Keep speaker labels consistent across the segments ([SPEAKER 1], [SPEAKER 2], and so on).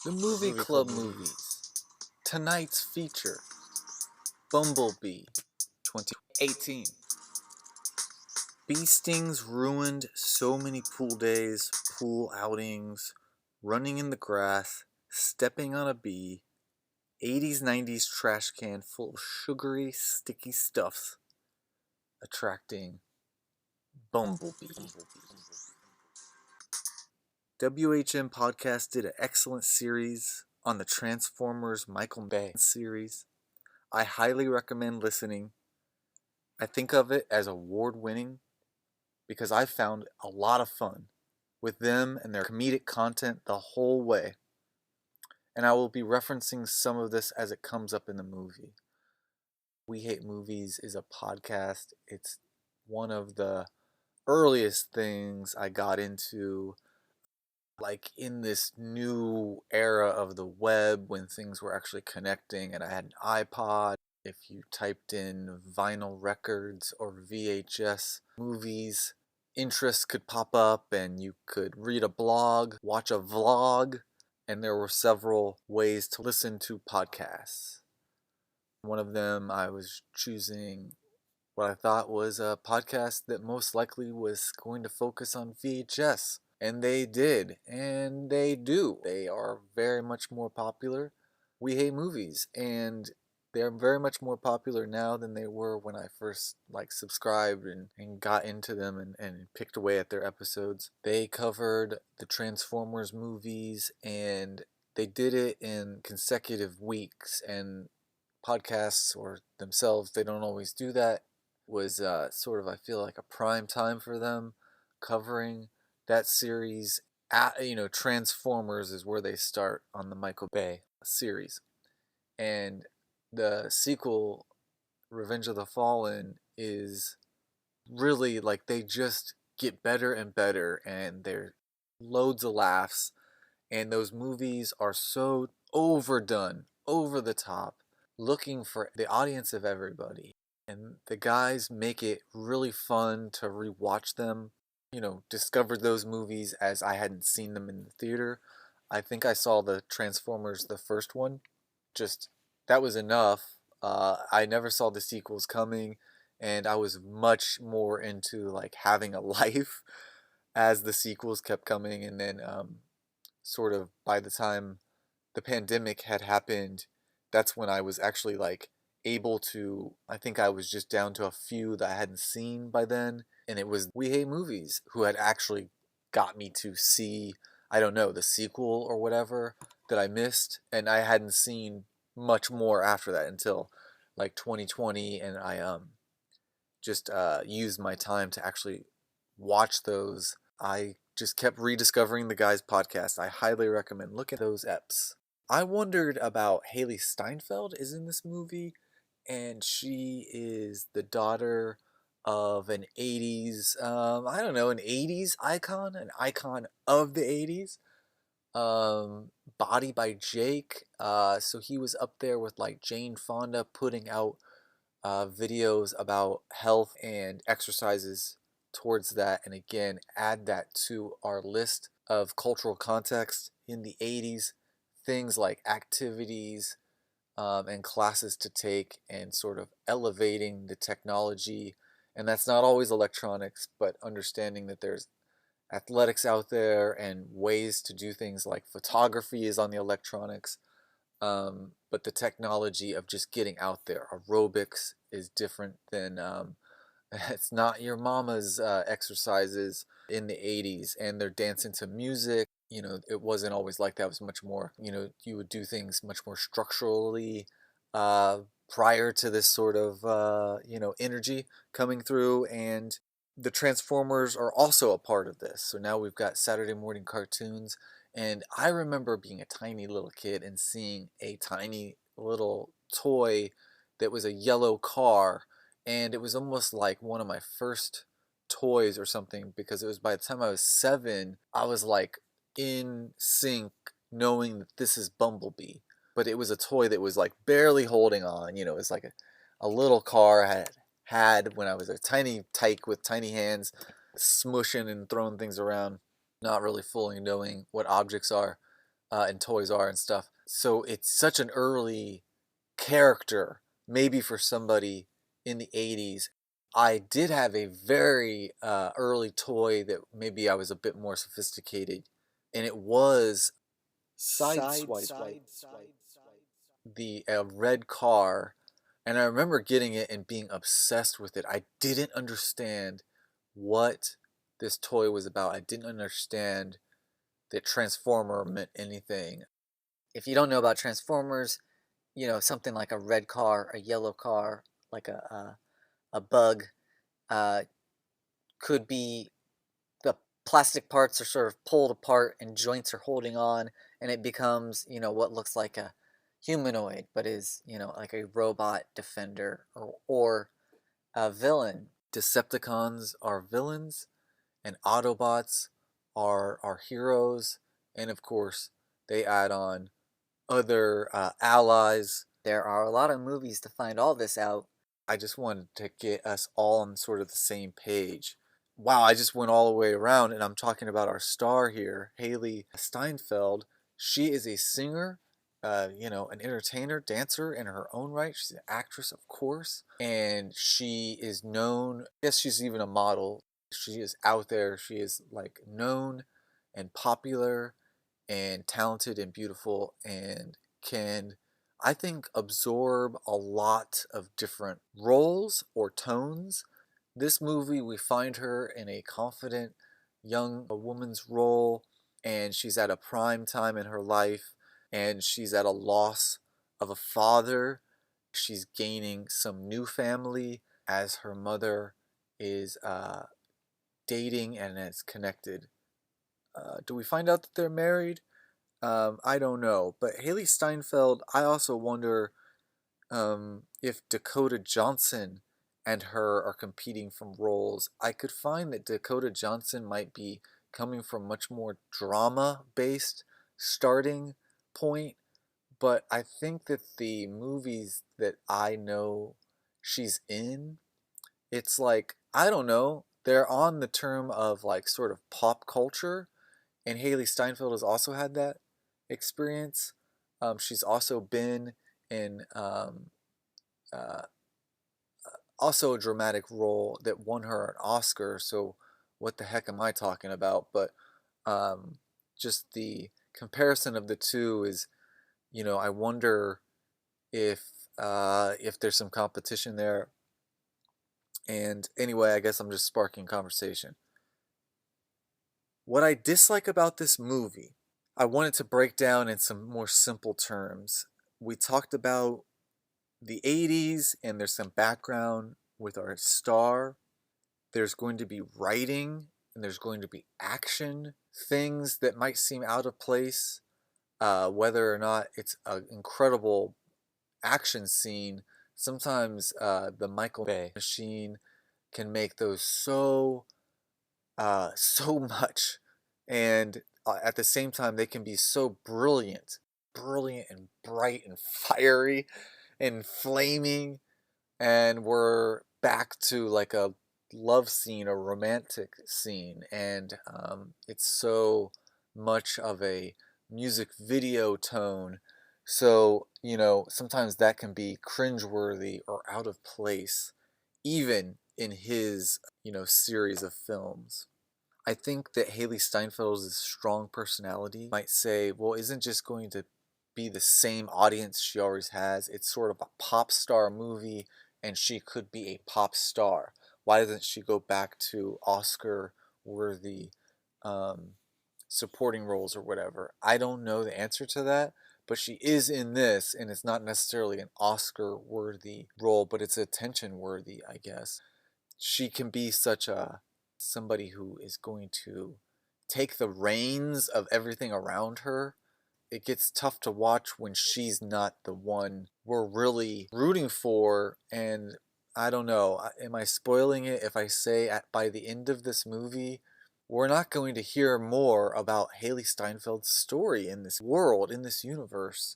[SPEAKER 1] The Movie Club movies. Tonight's feature, Bumblebee, 2018. Bee stings ruined so many pool days, pool outings, running in the grass, stepping on a bee, 80s 90s trash can full of sugary, sticky stuffs, attracting Bumblebee. WHM Podcast did an excellent series on the Transformers MichaelBay series. I highly recommend listening. I think of it as award-winning because I found a lot of fun with them and their comedic content the whole way. And I will be referencing some of this as it comes up in the movie. We Hate Movies is a podcast. It's one of the earliest things I got into, like in this new era of the web when things were actually connecting and I had an iPod. If you typed in vinyl records or VHS movies, interests could pop up and you could read a blog, watch a vlog, and there were several ways to listen to podcasts. One of them, I was choosing what I thought was a podcast that most likely was going to focus on VHS. And they did, and they do. They are very much more popular. We Hate Movies, and they're very much more popular now than they were when I first subscribed and got into them and picked away at their episodes. They covered the Transformers movies, and they did it in consecutive weeks, and podcasts or themselves, they don't always do that. It was sort of, I feel like, a prime time for them covering that series. Transformers is where they start on the MichaelBay series, and the sequel, Revenge of the Fallen, is really like they just get better and better, and they're loads of laughs, and those movies are so overdone, over the top, looking for the audience of everybody. And the guys make it really fun to rewatch them. Discovered those movies as I hadn't seen them in the theater. I think I saw the Transformers, the first one. Just, that was enough. I never saw the sequels coming, and I was much more into having a life as the sequels kept coming. And then sort of by the time the pandemic had happened, that's when I was actually able to, I think I was just down to a few that I hadn't seen by then, and it was We Hate Movies who had actually got me to see, I don't know, the sequel or whatever that I missed, and I hadn't seen much more after that until 2020, and I just used my time to actually watch those. I just kept rediscovering the guy's podcast. I highly recommend looking at those eps. I wondered about HaileeSteinfeld is in this movie, and she is the daughter of an 80s, I don't know, an 80s icon, an icon of the 80s. Body by Jake. So he was up there with Jane Fonda putting out videos about health and exercises towards that. And again, add that to our list of cultural context in the 80s, things like activities and classes to take, and sort of elevating the technology. And that's not always electronics, but understanding that there's athletics out there and ways to do things like photography is on the electronics. But the technology of just getting out there, aerobics, is different than it's not your mama's exercises in the 80s, and they're dancing to music. It wasn't always like that. It was much more, you would do things much more structurally prior to this sort of, energy coming through. And the Transformers are also a part of this. So now we've got Saturday morning cartoons. And I remember being a tiny little kid and seeing a tiny little toy that was a yellow car. And it was almost like one of my first toys or something, because it was, by the time I was 7, I was in sync knowing that this is Bumblebee. But it was a toy that was barely holding on. It was a little car I had when I was a tiny tyke with tiny hands, smushing and throwing things around, not really fully knowing what objects are. and Toys R and stuff. So it's such an early character, maybe for somebody in the 80s. I did have a very early toy that maybe I was a bit more sophisticated, and it was Sideswipe, the red car. And I remember getting it and being obsessed with it. I didn't understand what this toy was about. I didn't understand that Transformer meant anything. If you don't know about Transformers, you know, something like a red car, a yellow car, like a bug, uh, could be the plastic parts are sort of pulled apart and joints are holding on, and it becomes, you know, what looks like a humanoid, but is, you know, like a robot defender or a villain. Decepticons are villains, and Autobots are heroes, and of course, they add on other allies. There are a lot of movies to find all this out. I just wanted to get us all on sort of the same page. Wow, I just went all the way around, and I'm talking about our star here, HaileeSteinfeld. She is a singer, you know, an entertainer, dancer in her own right. She's an actress, of course, and she is known. I guess she's even a model. She is out there. She is like known and popular and talented and beautiful and can, I think, absorb a lot of different roles or tones. This movie, we find her in a confident young woman's role, and she's at a prime time in her life, and she's at a loss of a father. She's gaining some new family as her mother is dating and is connected. Do we find out that they're married? I don't know. But HaileeSteinfeld, I also wonder if Dakota Johnson and her are competing from roles. I could find that Dakota Johnson might be coming from much more drama-based starting point, but I think that the movies that I know she's in, it's like, I don't know, they're on the term of like sort of pop culture, and HaileeSteinfeld has also had that experience. She's also been in uh, also a dramatic role that won her an Oscar. So what the heck am I talking about? But um, just the comparison of the two is, you know, I wonder if there's some competition there. And anyway, I guess I'm just sparking conversation. What I dislike about this movie, I wanted to break down in some more simple terms. We talked about the 80s, and there's some background with our star. There's going to be writing, and there's going to be action, things that might seem out of place, whether or not it's an incredible action scene. Sometimes the MichaelBay machine can make those so much, and at the same time they can be so brilliant and bright and fiery and flaming, and we're back to like a love scene, a romantic scene, and it's so much of a music video tone. So, you know, sometimes that can be cringeworthy or out of place, even in his, you know, series of films. I think that HaileeSteinfeld's strong personality might say, well, isn't just going to be the same audience she always has. It's sort of a pop star movie, and she could be a pop star. Why doesn't she go back to Oscar worthy supporting roles or whatever? I don't know the answer to that, but she is in this, and it's not necessarily an Oscar worthy role, but it's attention worthy, I guess. She can be such a somebody who is going to take the reins of everything around her. It gets tough to watch when she's not the one we're really rooting for. And I don't know, am I spoiling it if I say by the end of this movie, we're not going to hear more about HaileeSteinfeld's story in this world, in this universe.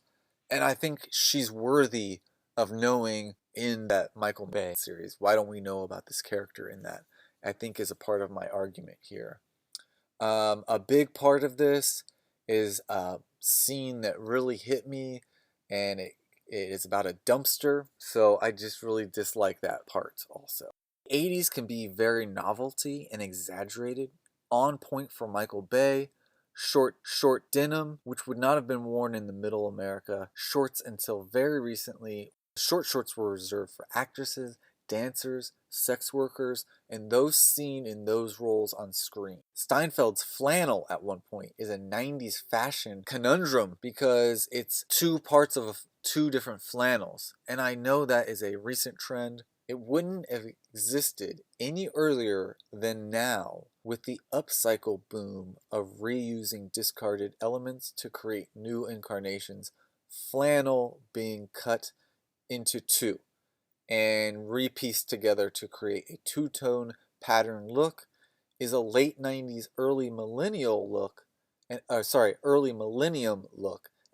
[SPEAKER 1] And I think she's worthy of knowing in that MichaelBay series. Why don't we know about this character in that? I think is a part of my argument here. A big part of this is a scene that really hit me, and it is about a dumpster, so I just really dislike that part also. 80s can be very novelty and exaggerated, on point for MichaelBay. Short denim, which would not have been worn in the middle America. Shorts until very recently. Short shorts were reserved for actresses, dancers, sex workers, and those seen in those roles on screen. Steinfeld's flannel at one point is a 90s fashion conundrum because it's two parts of two different flannels. And I know that is a recent trend. It wouldn't have existed any earlier than now with the upcycle boom of reusing discarded elements to create new incarnations. Flannel being cut into two and repieced together to create a two-tone pattern look is a late 90s, early millennium look, and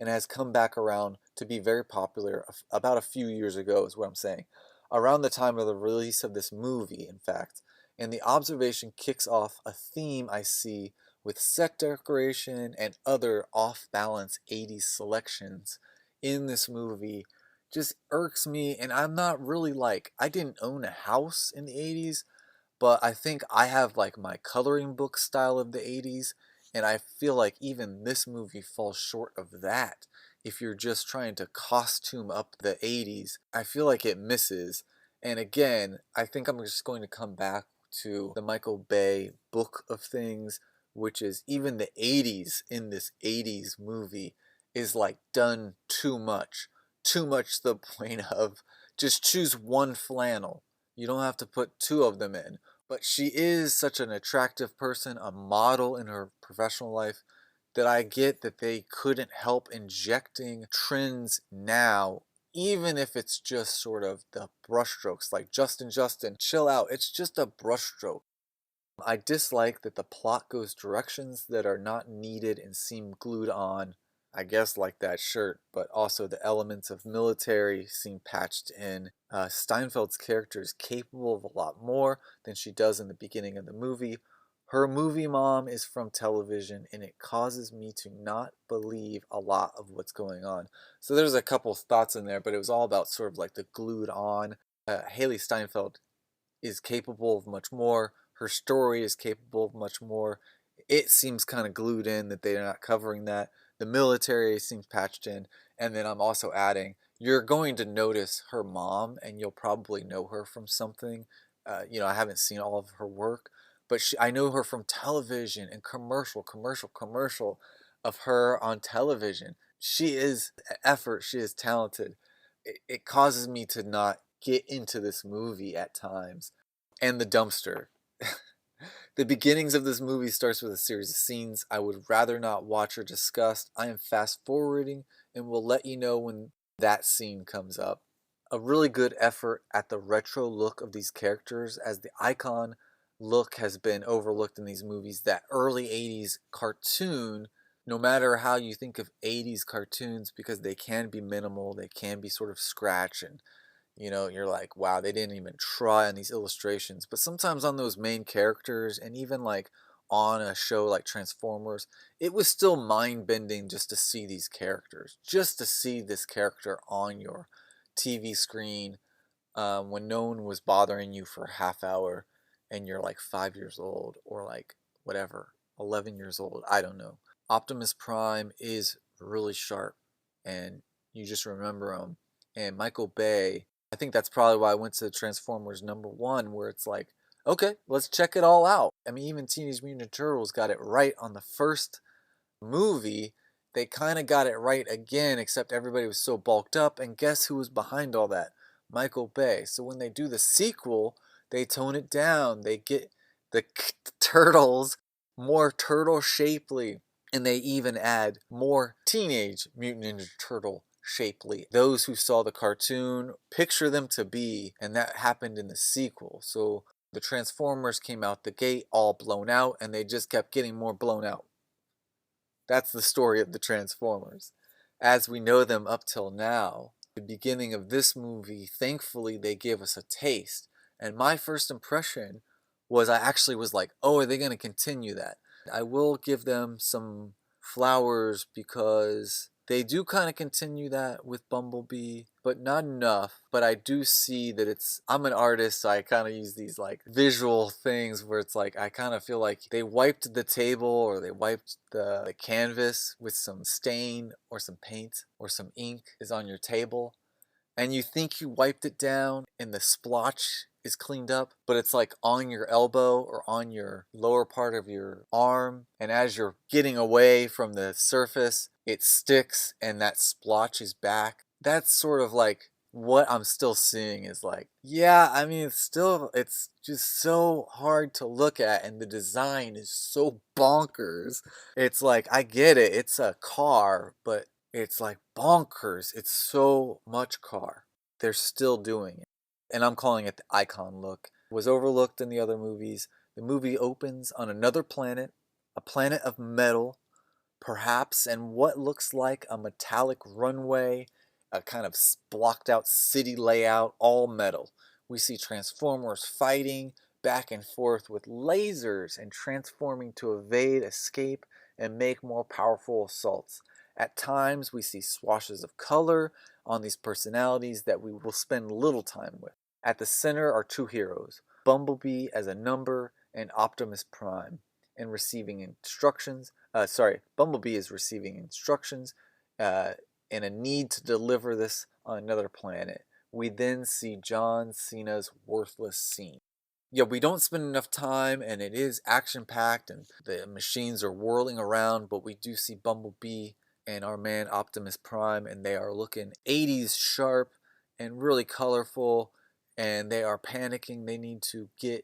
[SPEAKER 1] has come back around to be very popular about a few years ago is what I'm saying. Around the time of the release of this movie, in fact. And the observation kicks off a theme I see with set decoration and other off-balance 80s selections in this movie. Just irks me, and I'm not really like, I didn't own a house in the 80s, but I think I have like my coloring book style of the 80s, and I feel like even this movie falls short of that. If you're just trying to costume up the 80s, I feel like it misses. And again, I think I'm just going to come back to the MichaelBay book of things, which is even the 80s in this 80s movie is like done too much. Too much to the point of just choose one flannel. You don't have to put two of them in. But she is such an attractive person, a model in her professional life, that I get that they couldn't help injecting trends now, even if it's just sort of the brushstrokes. Like JustinJustin, chill out, it's just a brushstroke. I dislike that the plot goes directions that are not needed and seem glued on. I guess like that shirt, but also the elements of military seem patched in. Steinfeld's character is capable of a lot more than she does in the beginning of the movie. Her movie mom is from television, and it causes me to not believe a lot of what's going on. So there's a couple thoughts in there, but it was all about sort of like the glued on. HaileeSteinfeld is capable of much more. Her story is capable of much more. It seems kind of glued in that they're not covering that. The military seems patched in. And then I'm also adding, you're going to notice her mom, and you'll probably know her from something. I haven't seen all of her work, but I know her from television and commercial of her on television. She is effort. She is talented. It causes me to not get into this movie at times. And the dumpster. The beginnings of this movie starts with a series of scenes I would rather not watch or discuss. I am fast forwarding and will let you know when that scene comes up. A really good effort at the retro look of these characters, as the icon look has been overlooked in these movies. That early 80s cartoon, no matter how you think of 80s cartoons, because they can be minimal, they can be sort of scratch, and you're like, wow, they didn't even try on these illustrations. But sometimes on those main characters, and even like on a show like Transformers, it was still mind-bending just to see these characters, just to see this character on your TV screen, when no one was bothering you for a half hour and you're like 5 years old, or like whatever, 11 years old, I don't know. Optimus Prime is really sharp, and you just remember him. And MichaelBay, I think that's probably why I went to Transformers #1, where it's like, okay, let's check it all out. I mean, even Teenage Mutant Ninja Turtles got it right on the first movie. They kind of got it right again, except everybody was so bulked up, and guess who was behind all that? MichaelBay. So when they do the sequel, they tone it down. They get the turtles more turtle shapely, and they even add more Teenage Mutant Ninja Turtle shapely. Those who saw the cartoon picture them to be, and that happened in the sequel. So the Transformers came out the gate all blown out, and they just kept getting more blown out. That's the story of the Transformers as we know them up till now. The beginning of this movie, thankfully, they gave us a taste. And my first impression was, I actually was like, oh, are they going to continue that? I will give them some flowers because they do kind of continue that with Bumblebee, but not enough. But I do see that I'm an artist, so I kind of use these like visual things where it's like, I kind of feel like they wiped the table or they wiped the canvas with some stain or some paint or some ink is on your table. And you think you wiped it down and the splotch is cleaned up, but it's like on your elbow or on your lower part of your arm. And as you're getting away from the surface, it sticks and that splotch is back. That's sort of like what I'm still seeing is like, yeah, I mean, it's just so hard to look at and the design is so bonkers. It's like, I get it, it's a car, but it's like bonkers. It's so much car. They're still doing it. And I'm calling it the icon look. It was overlooked in the other movies. The movie opens on another planet, a planet of metal, perhaps, and what looks like a metallic runway, a kind of blocked out city layout, all metal. We see Transformers fighting back and forth with lasers and transforming to evade, escape, and make more powerful assaults. At times, we see swashes of color on these personalities that we will spend little time with. At the center are two heroes, Bumblebee as a number and Optimus Prime, and receiving instructions. Bumblebee is receiving instructions and a need to deliver this on another planet. We then see John Cena's worthless scene. Yeah, we don't spend enough time, and it is action-packed, and the machines are whirling around, but we do see Bumblebee and our man Optimus Prime, and they are looking 80s sharp and really colorful, and they are panicking. They need to get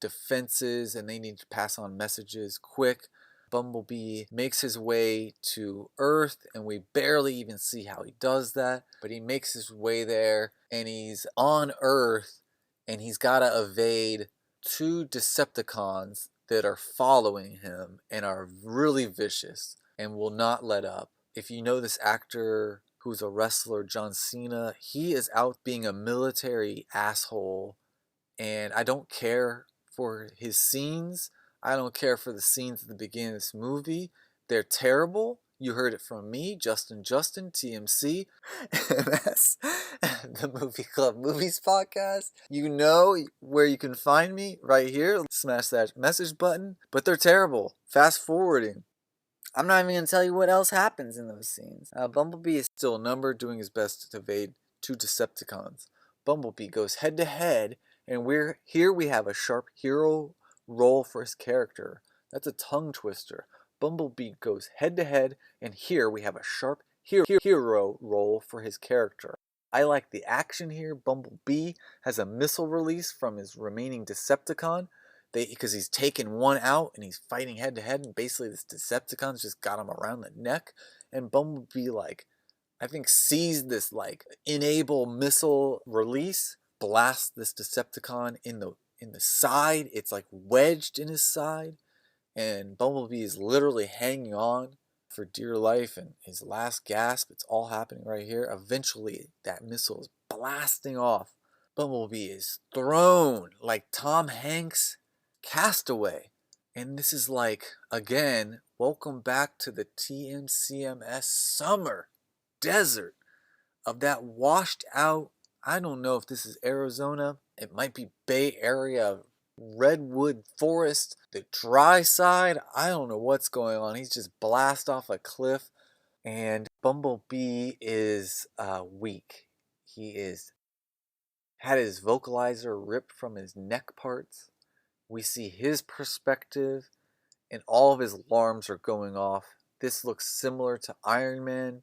[SPEAKER 1] defenses, and they need to pass on messages quick. Bumblebee makes his way to Earth, and we barely even see how he does that, but he makes his way there, and he's on Earth, and he's got to evade two Decepticons that are following him and are really vicious and will not let up. If you know this actor who's a wrestler, John Cena, he is out being a military asshole, and I don't care for his scenes. I don't care for the scenes at the beginning of this movie. They're terrible. You heard it from me, JustinJustin, TMCMS, the Movie Club Movies podcast. You know where you can find me, right here. Smash that message button. But they're terrible. Fast forwarding. I'm not even going to tell you what else happens in those scenes. Bumblebee is still a number, doing his best to evade two Decepticons. Bumblebee goes head to head, and we have a sharp hero role for his character. That's a tongue twister. Bumblebee goes head to head, and here we have a sharp hero role for his character. I like the action here. Bumblebee has a missile release from his remaining Decepticon, because he's taken one out and he's fighting head to head, and basically this Decepticon's just got him around the neck, and Bumblebee, like, I think sees this like enable missile release, blasts this Decepticon in the side. It's like wedged in his side, and Bumblebee is literally hanging on for dear life and his last gasp. It's all happening right here. Eventually that missile is blasting off. Bumblebee is thrown like Tom Hanks' Castaway. And this is like, again, welcome back to the TMCMS summer desert of that washed out, I don't know if this is Arizona, it might be Bay Area, redwood forest, the dry side, I don't know what's going on. He's just blast off a cliff, and Bumblebee is weak. He is had his vocalizer ripped from his neck parts. We see his perspective, and all of his alarms are going off. This looks similar to Iron Man,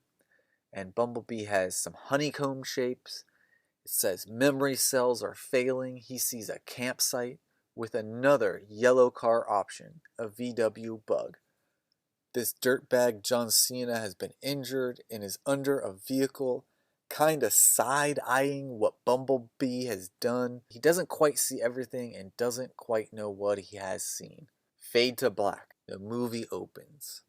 [SPEAKER 1] and Bumblebee has some honeycomb shapes. It says memory cells are failing. He sees a campsite with another yellow car option, a VW Bug. This dirtbag John Cena has been injured and is under a vehicle, kinda side-eyeing what Bumblebee has done. He doesn't quite see everything and doesn't quite know what he has seen. Fade to black. The movie opens.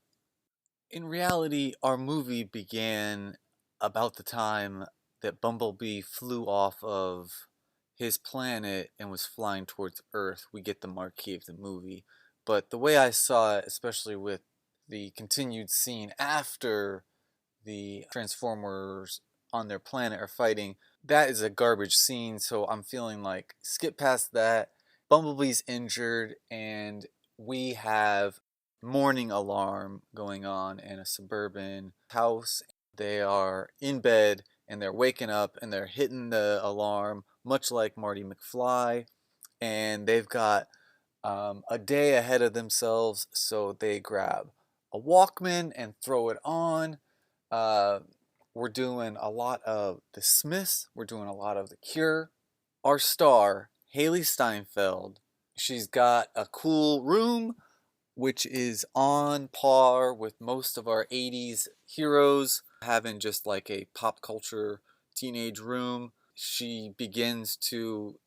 [SPEAKER 1] In reality, our movie began about the time that Bumblebee flew off of his planet and was flying towards Earth. We get the marquee of the movie. But the way I saw it, especially with the continued scene after the Transformers on their planet are fighting, that is a garbage scene, so I'm feeling like skip past that. Bumblebee's injured, and we have morning alarm going on in a suburban house. They are in bed and they're waking up and they're hitting the alarm, much like Marty McFly, and they've got a day ahead of themselves, so they grab a Walkman and throw it on. Uh, we're doing a lot of the Smiths. We're doing a lot of the Cure. Our star, HaileeSteinfeld, she's got a cool room, which is on par with most of our 80s heroes, having just like a pop culture teenage room. She begins to,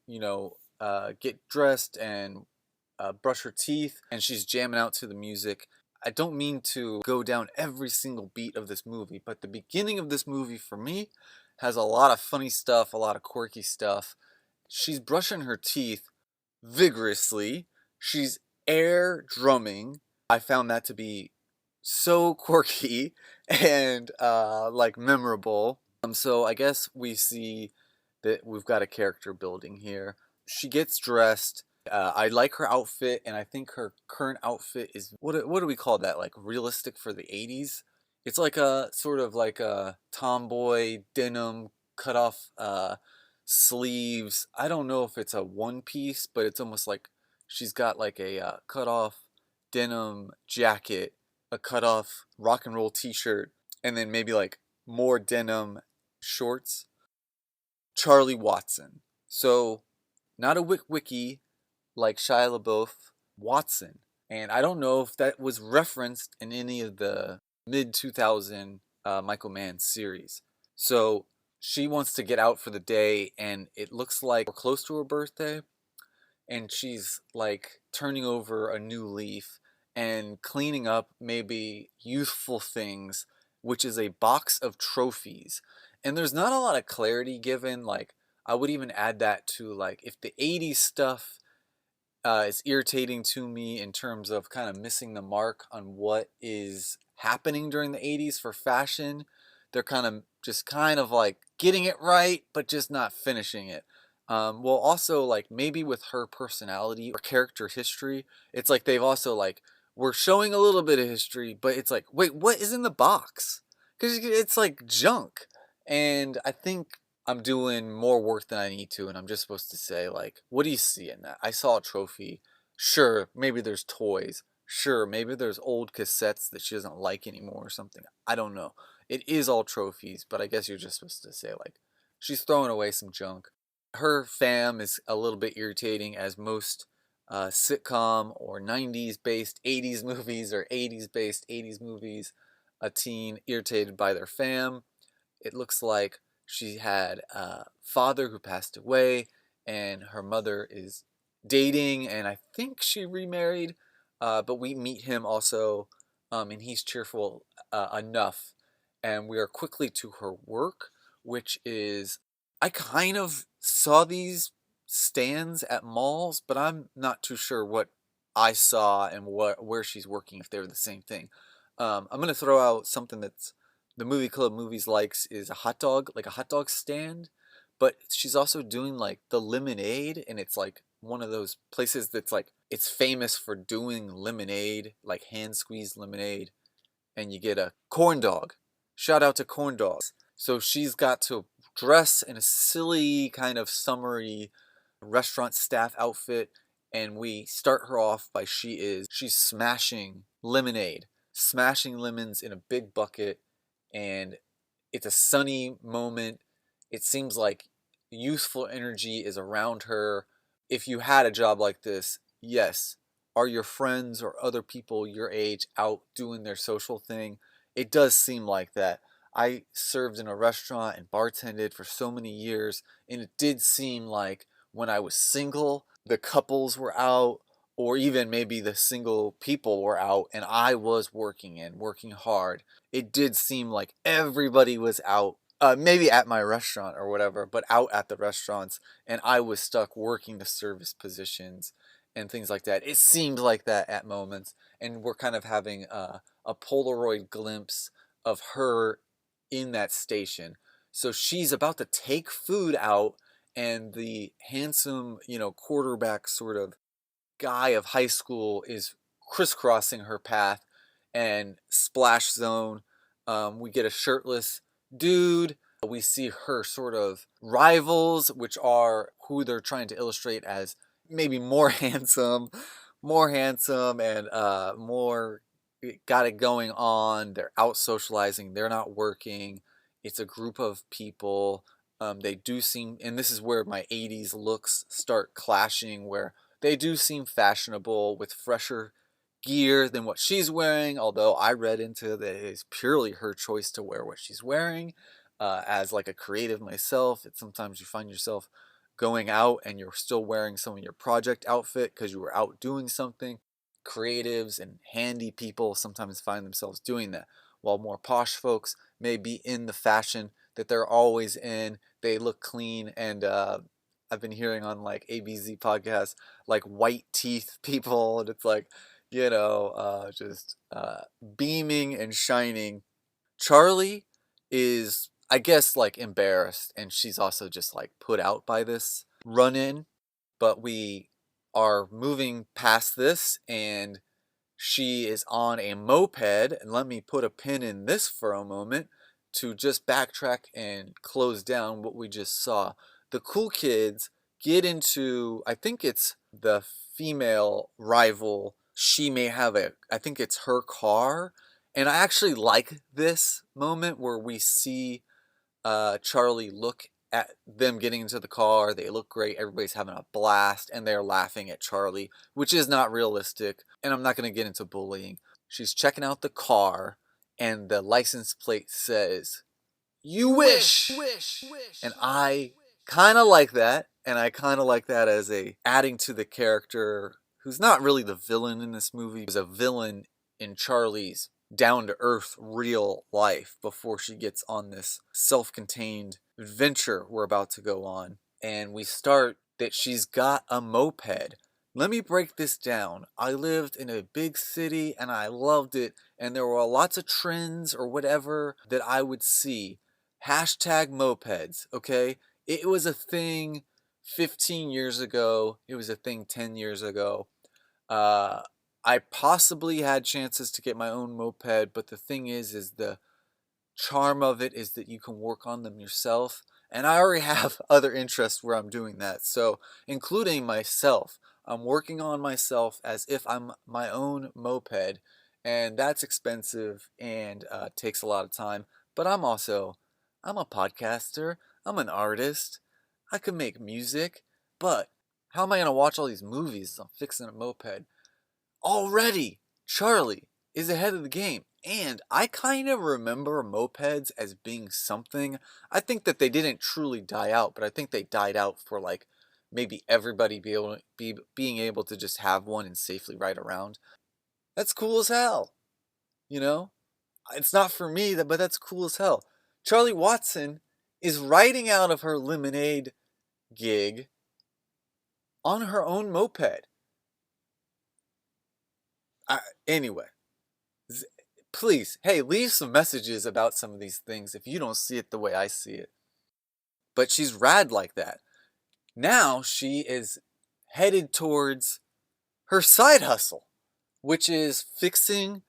[SPEAKER 1] get dressed and brush her teeth, and she's jamming out to the music. I don't mean to go down every single beat of this movie, but the beginning of this movie for me has a lot of funny stuff, a lot of quirky stuff. She's brushing her teeth vigorously. She's air drumming. I found that to be so quirky and like memorable. So I guess we see that we've got a character building here. She gets dressed. I like her outfit, and I think her current outfit is what do we call that? Like realistic for the 80s? It's like a sort of like a tomboy denim cut off sleeves. I don't know if it's a one piece, but it's almost like she's got like a cut off denim jacket, a cut off rock and roll t-shirt, and then maybe like more denim shorts. Charlie Watson. So not a wiki like Shia LaBeouf, Watson. And I don't know if that was referenced in any of the mid 2000 Michael Mann series. So she wants to get out for the day, and it looks like we're close to her birthday, and she's like turning over a new leaf and cleaning up maybe youthful things, which is a box of trophies. And there's not a lot of clarity given. Like, I would even add that to like if the 80s stuff is irritating to me in terms of kind of missing the mark on what is happening during the 80s for fashion. They're kind of like getting it right, but just not finishing it. Well, also like maybe with her personality or character history, it's like they've also like we're showing a little bit of history, but it's like, wait, what is in the box? Because it's like junk, and I think I'm doing more work than I need to, and I'm just supposed to say, like, what do you see in that? I saw a trophy. Sure, maybe there's toys. Sure, maybe there's old cassettes that she doesn't like anymore or something. I don't know. It is all trophies, but I guess you're just supposed to say, like, she's throwing away some junk. Her fam is a little bit irritating, as most sitcom or 90s based 80s movies or 80s based 80s movies, a teen irritated by their fam. It looks like she had a father who passed away, and her mother is dating, and I think she remarried. But we meet him also, and he's cheerful enough. And we are quickly to her work, which is I kind of saw these stands at malls, but I'm not too sure what I saw and where she's working, if they were the same thing. I'm gonna throw out something that's the movie club movies likes is a hot dog, like a hot dog stand, but she's also doing like the lemonade, and it's like one of those places that's like it's famous for doing lemonade, like hand squeezed lemonade, and you get a corn dog. Shout out to corn dogs. So she's got to dress in a silly kind of summery restaurant staff outfit, and we start her off by she's smashing lemonade, smashing lemons in a big bucket, and it's a sunny moment. It seems like youthful energy is around her. If you had a job like this, yes, are your friends or other people your age out doing their social thing? It does seem like that. I served in a restaurant and bartended for so many years, and it did seem like when I was single, the couples were out, or even maybe the single people were out, and I was working and working hard. It did seem like everybody was out, maybe at my restaurant or whatever, but out at the restaurants, and I was stuck working the service positions. and things like that. It seemed like that at moments, and we're kind of having a Polaroid glimpse of her in that station. So she's about to take food out, and the handsome, quarterback sort of guy of high school is crisscrossing her path, and splash zone. We get a shirtless dude. We see her sort of rivals, which are who they're trying to illustrate as maybe more handsome, and more got it going on. They're out socializing. They're not working. It's a group of people. They do seem, and this is where my 80s looks start clashing, where they do seem fashionable with fresher gear than what she's wearing, although I read into that it is purely her choice to wear what she's wearing. As like a creative myself, sometimes you find yourself going out and you're still wearing some of your project outfit because you were out doing something. Creatives and handy people sometimes find themselves doing that, while more posh folks may be in the fashion that they're always in. They look clean, and I've been hearing on like ABZ podcasts, like white teeth people, and it's like, just beaming and shining. Charlie is, I guess, like embarrassed, and she's also just like put out by this run in, but we are moving past this, and she is on a moped. And let me put a pin in this for a moment to just backtrack and close down what we just saw. The cool kids get into, I think it's the female rival. She may have I think it's her car. And I actually like this moment where we see Charlie look at them getting into the car. They look great. Everybody's having a blast, and they're laughing at Charlie, which is not realistic. And I'm not going to get into bullying. She's checking out the car, and the license plate says, "You wish." And I kind of like that. And I kind of like that as adding to the character who's not really the villain in this movie. He's a villain in Charlie's down-to-earth real life before she gets on this self-contained adventure we're about to go on. And we start that she's got a moped. Let me break this down. I lived in a big city and I loved it, and there were lots of trends or whatever that I would see. Hashtag mopeds, okay? It was a thing 15 years ago. It was a thing 10 years ago. I possibly had chances to get my own moped, but the thing is the charm of it is that you can work on them yourself. And I already have other interests where I'm doing that. So, including myself, I'm working on myself as if I'm my own moped. And that's expensive and takes a lot of time. But I'm a podcaster. I'm an artist. I can make music. But how am I going to watch all these movies as I'm fixing a moped? Already, Charlie is ahead of the game. And I kind of remember mopeds as being something. I think that they didn't truly die out, but I think they died out for like maybe everybody being able to just have one and safely ride around. That's cool as hell. You know? It's not for me, but that's cool as hell. Charlie Watson is riding out of her Lemonade gig on her own moped. Anyway, please, hey, leave some messages about some of these things if you don't see it the way I see it. But she's rad like that. Now she is headed towards her side hustle, which is fixing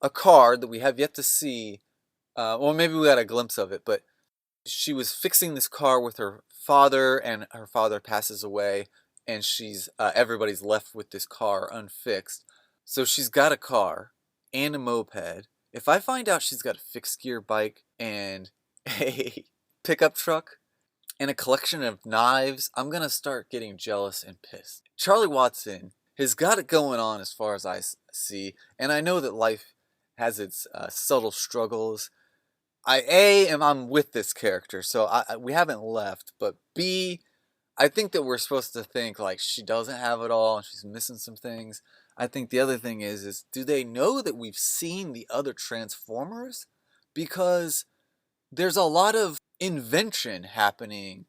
[SPEAKER 1] a car that we have yet to see. Well, maybe we got a glimpse of it, but she was fixing this car with her father, and her father passes away, and everybody's left with this car unfixed. So she's got a car and a moped. If I find out she's got a fixed gear bike and a pickup truck and a collection of knives, I'm going to start getting jealous and pissed. Charlie Watson has got it going on as far as I see, and I know that life has its subtle struggles. I'm with this character, so we haven't left, but B, I think that we're supposed to think like she doesn't have it all and she's missing some things. I think the other thing is do they know that we've seen the other Transformers? Because there's a lot of invention happening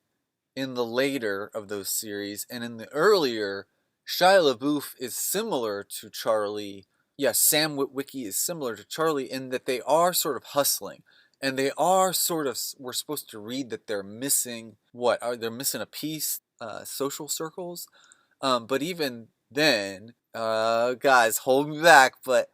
[SPEAKER 1] in the later of those series, and in the earlier, Shia LaBeouf is similar to Charlie. Yes, Sam Witwicky is similar to Charlie in that they are sort of hustling. And they are sort of, we're supposed to read that they're missing, they're missing a piece, social circles. But even then, guys, hold me back, but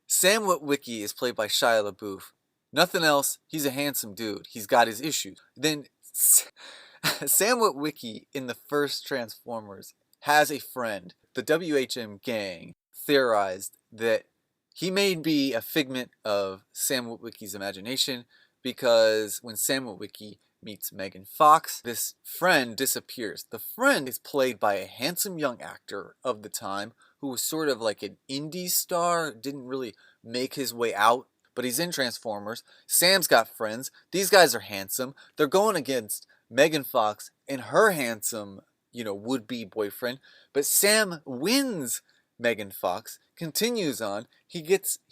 [SPEAKER 1] Sam Witwicky is played by Shia LaBeouf. Nothing else, he's a handsome dude. He's got his issues. Then Sam Witwicky in the first Transformers has a friend. The WHM gang theorized that he may be a figment of Sam Witwicky's imagination because when Sam Witwicky meets Megan Fox, this friend disappears. The friend is played by a handsome young actor of the time who was sort of like an indie star, didn't really make his way out, but he's in Transformers. Sam's got friends. These guys are handsome. They're going against Megan Fox and her handsome, would-be boyfriend. But Sam wins Megan Fox, continues on. He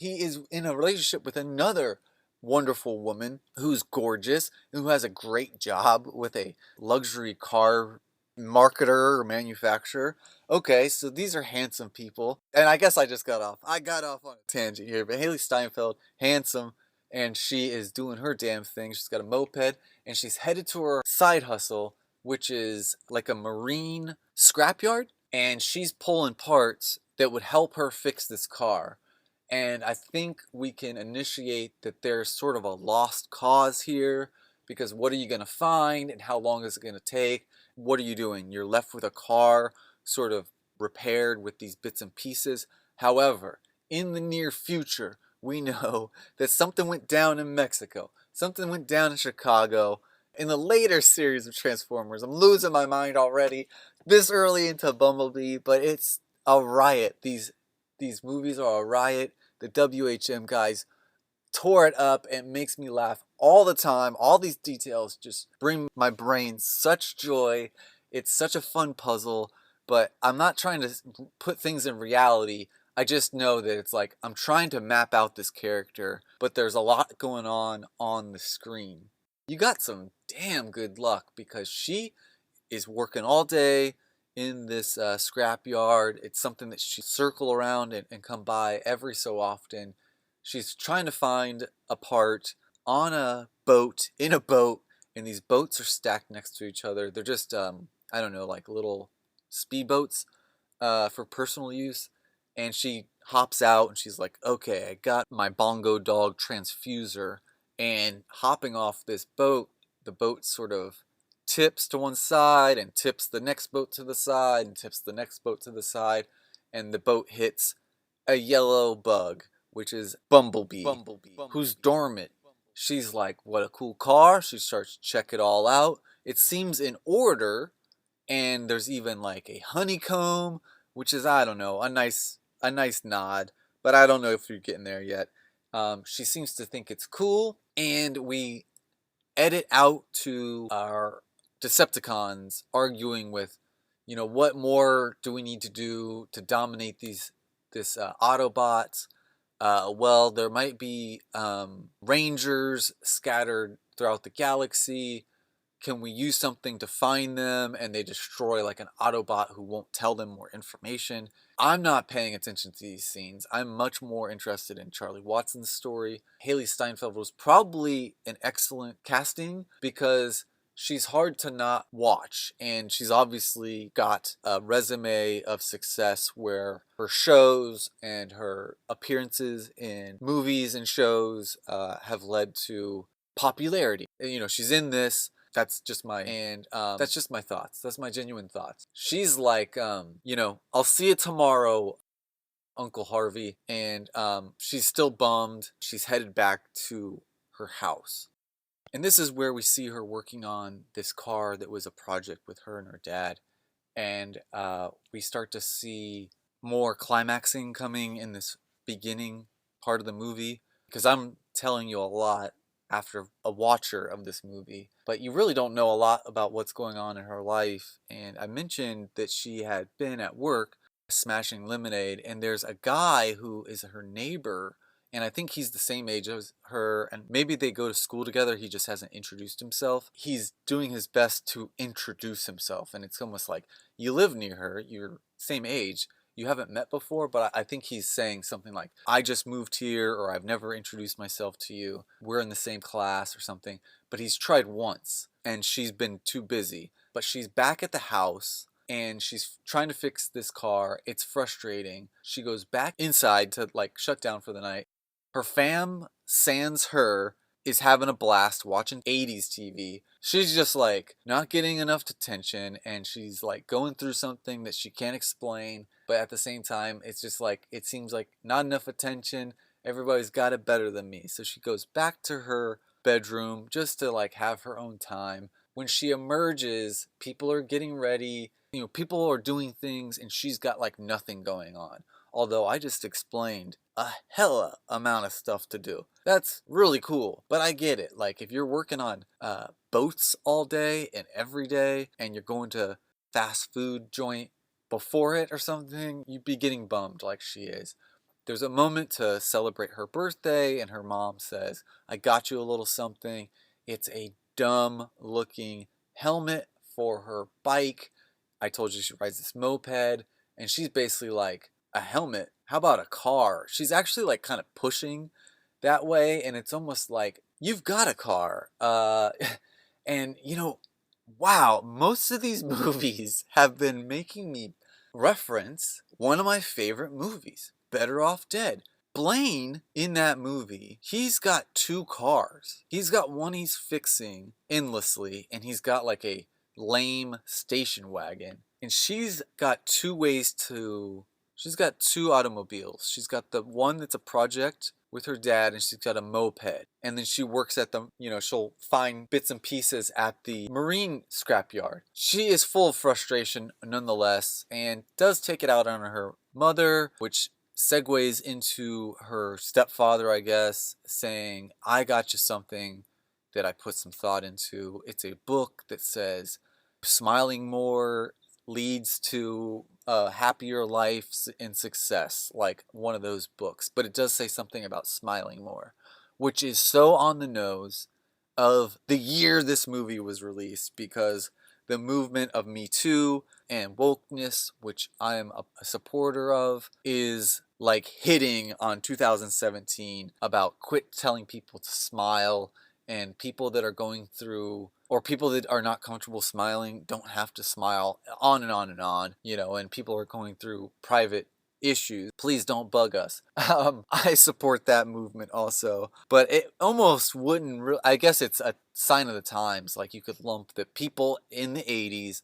[SPEAKER 1] is in a relationship with another wonderful woman who's gorgeous, who has a great job with a luxury car marketer or manufacturer. Okay, so these are handsome people. And I guess I got off on a tangent here, but HaileeSteinfeld, handsome, and she is doing her damn thing. She's got a moped, and she's headed to her side hustle, which is like a marine scrapyard, and she's pulling parts that would help her fix this car. And I think we can initiate that there's sort of a lost cause here, because what are you going to find and how long is it going to take? What are you doing? You're left with a car sort of repaired with these bits and pieces. However, in the near future, we know that something went down in Mexico. Something went down in Chicago. In the later series of Transformers, I'm losing my mind already this early into Bumblebee, but it's a riot. These movies are a riot. The WHM guys tore it up, and it makes me laugh all the time. All these details just bring my brain such joy. It's such a fun puzzle, but I'm not trying to put things in reality. I just know that it's like I'm trying to map out this character, but there's a lot going on the screen. You got some damn good luck because she is working all day in this scrapyard. It's something that she circle around and come by every so often. She's trying to find a part on a boat, in a boat, and these boats are stacked next to each other. They're just, I don't know, like little speedboats for personal use. And she hops out and she's like, okay, I got my bongo dog transfuser. And hopping off this boat, the boat sort of tips to one side and tips the next boat to the side and tips the next boat to the side, and the boat hits a yellow bug, which is Bumblebee, who's dormant. She's like, what a cool car. She starts to check it all out. It seems in order, and there's even like a honeycomb, which is, I don't know, a nice nod, but I don't know if you're getting there yet. She seems to think it's cool, and we edit out to our Decepticons arguing with, what more do we need to do to dominate this Autobots? Well, there might be Rangers scattered throughout the galaxy. Can we use something to find them? And they destroy like an Autobot who won't tell them more information. I'm not paying attention to these scenes. I'm much more interested in Charlie Watson's story. HaileeSteinfeld was probably an excellent casting because she's hard to not watch, and she's obviously got a resume of success where her shows and her appearances in movies and shows have led to popularity. She's in this. That's just my thoughts. That's my genuine thoughts. She's like, I'll see you tomorrow, Uncle Harvey, and she's still bummed. She's headed back to her house. And this is where we see her working on this car that was a project with her and her dad. And we start to see more climaxing coming in this beginning part of the movie. Because I'm telling you a lot after a watcher of this movie. But you really don't know a lot about what's going on in her life. And I mentioned that she had been at work smashing lemonade. And there's a guy who is her neighbor, and I think he's the same age as her, and maybe they go to school together. He just hasn't introduced himself. He's doing his best to introduce himself, and it's almost like, you live near her, you're same age. You haven't met before, but I think he's saying something like, I just moved here, or I've never introduced myself to you. We're in the same class or something. But he's tried once, and she's been too busy. But she's back at the house, and she's trying to fix this car. It's frustrating. She goes back inside to like shut down for the night. Her fam, sans her, is having a blast watching 80s TV. She's just like not getting enough attention, and she's like going through something that she can't explain, but at the same time it's just like it seems like not enough attention. Everybody's got it better than me. So she goes back to her bedroom just to like have her own time. When she emerges, people are getting ready, people are doing things, and she's got like nothing going on. Although I just explained a hella amount of stuff to do. That's really cool, but I get it. Like if you're working on boats all day and every day, and you're going to fast food joint before it or something, you'd be getting bummed like she is. There's a moment to celebrate her birthday, and her mom says, I got you a little something. It's a dumb looking helmet for her bike. I told you she rides this moped, and she's basically like, a helmet? How about a car? She's actually like kind of pushing that way, and it's almost like, you've got a car. And wow, most of these movies have been making me reference one of my favorite movies, Better Off Dead. Blaine in that movie, he's got two cars. He's got one he's fixing endlessly, and he's got like a lame station wagon. And she's got she's got two automobiles. She's got the one that's a project with her dad, and she's got a moped. And then she works at the, she'll find bits and pieces at the marine scrapyard. She is full of frustration nonetheless, and does take it out on her mother, which segues into her stepfather, I guess, saying, I got you something that I put some thought into. It's a book that says smiling more leads to a happier life and success, like one of those books. But it does say something about smiling more, which is so on the nose of the year this movie was released, because the movement of Me Too and wokeness, which I am a supporter of, is like hitting on 2017 about quit telling people to smile, and people that are going through, or people that are not comfortable smiling don't have to smile, on and on and on, and people are going through private issues. Please don't bug us. I support that movement also, but it almost wouldn't I guess it's a sign of the times. Like you could lump that people in the 80s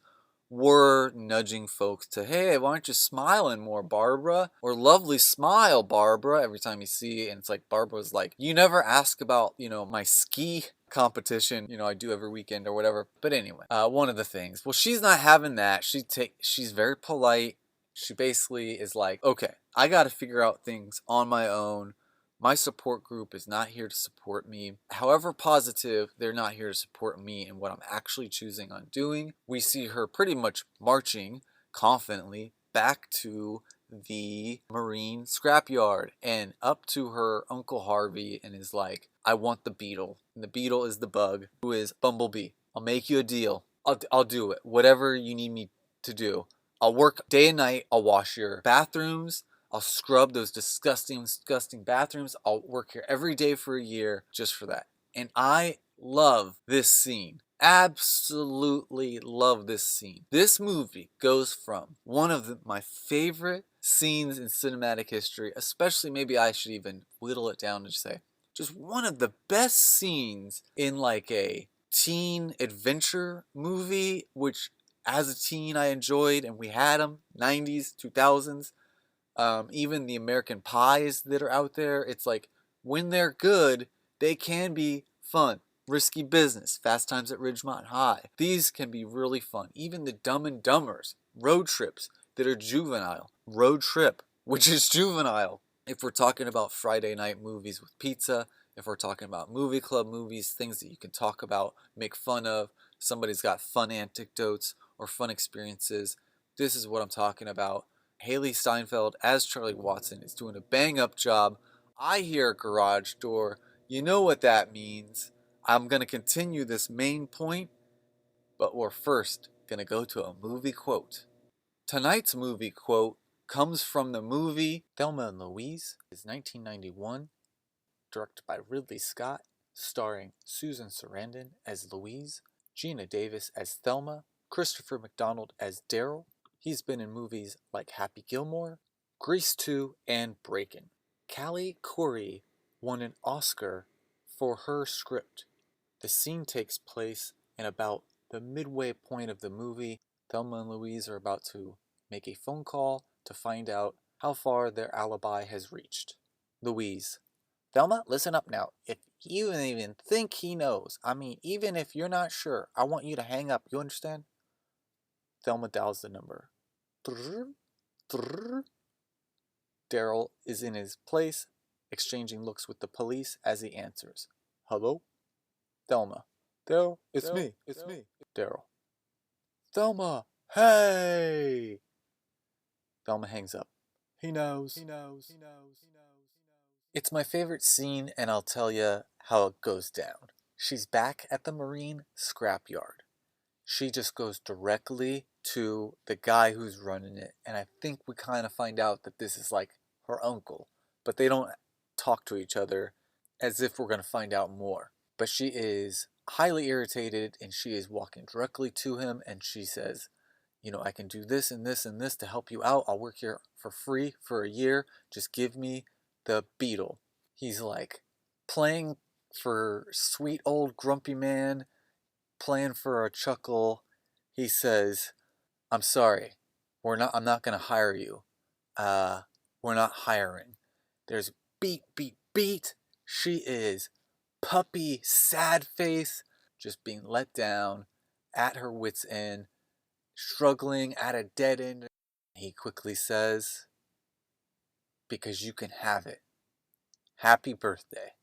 [SPEAKER 1] were nudging folks to, hey, why aren't you smiling more, Barbara? Or lovely smile, Barbara, every time you see it. And it's like, Barbara's like, you never ask about, my ski competition, I do every weekend or whatever. But anyway, one of the things, well, she's not having that. She's very polite. She basically is like, okay, I got to figure out things on my own. My support group is not here to support me. However positive, they're not here to support me and what I'm actually choosing on doing. We see her pretty much marching confidently back to the marine scrapyard and up to her Uncle Harvey, and is like, I want the beetle. And the beetle is the bug, who is Bumblebee. I'll make you a deal. I'll do it. Whatever you need me to do. I'll work day and night. I'll wash your bathrooms. I'll scrub those disgusting, disgusting bathrooms. I'll work here every day for a year just for that. And I love this scene. Absolutely love this scene. This movie goes from one of my favorite scenes in cinematic history, especially, maybe I should even whittle it down and say, just one of the best scenes in like a teen adventure movie, which as a teen I enjoyed, and we had them, 90s, 2000s. Even the American Pies that are out there, it's like, when they're good, they can be fun. Risky Business, Fast Times at Ridgemont High. These can be really fun. Even the Dumb and Dumbers, road trips that are juvenile. Road Trip, which is juvenile. If we're talking about Friday night movies with pizza, if we're talking about movie club movies, things that you can talk about, make fun of, somebody's got fun anecdotes or fun experiences, this is what I'm talking about. HaileeSteinfeld as Charlie Watson is doing a bang-up job. I hear a garage door. You know what that means. I'm going to continue this main point, but we're first going to go to a movie quote. Tonight's movie quote comes from the movie Thelma and Louise. It's 1991, directed by Ridley Scott, starring Susan Sarandon as Louise, Gina Davis as Thelma, Christopher McDonald as Daryl. He's been in movies like Happy Gilmore, Grease 2, and Breakin'. Callie Khouri won an Oscar for her script. The scene takes place in about the midway point of the movie. Thelma and Louise are about to make a phone call to find out how far their alibi has reached. Louise: Thelma, listen up now. If you even think he knows, even if you're not sure, I want you to hang up, you understand? Thelma dials the number. Daryl is in his place, exchanging looks with the police as he answers. Hello? Thelma: Daryl, it's me. Daryl: Thelma, hey! Thelma hangs up. He knows. It's my favorite scene, and I'll tell you how it goes down. She's back at the Marine scrapyard. She just goes directly to the guy who's running it, and I think we kind of find out that this is like her uncle, but they don't talk to each other as if we're going to find out more. But she is highly irritated, and she is walking directly to him, and she says, I can do this and this and this to help you out. I'll work here for free for a year. Just give me the beetle. He's like playing for sweet old grumpy man, playing for a chuckle. He says, I'm sorry. I'm not going to hire you. We're not hiring. There's beat. She is puppy, sad face, just being let down, at her wit's end, struggling at a dead end. He quickly says, because you can have it. Happy birthday.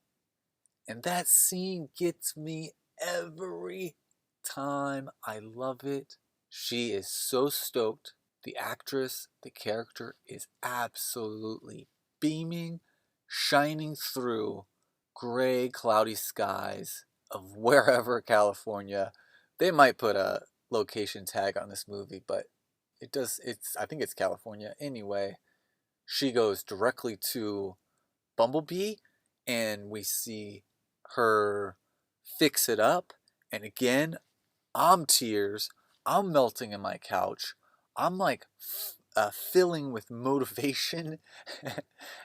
[SPEAKER 1] And that scene gets me every time. I love it. She is so stoked. The actress, the character is absolutely beaming, shining through gray, cloudy skies of wherever, California. They might put a location tag on this movie, but I think it's California. Anyway, she goes directly to Bumblebee, and we see her fix it up. And again, I'm tears. I'm melting in my couch. I'm like filling with motivation,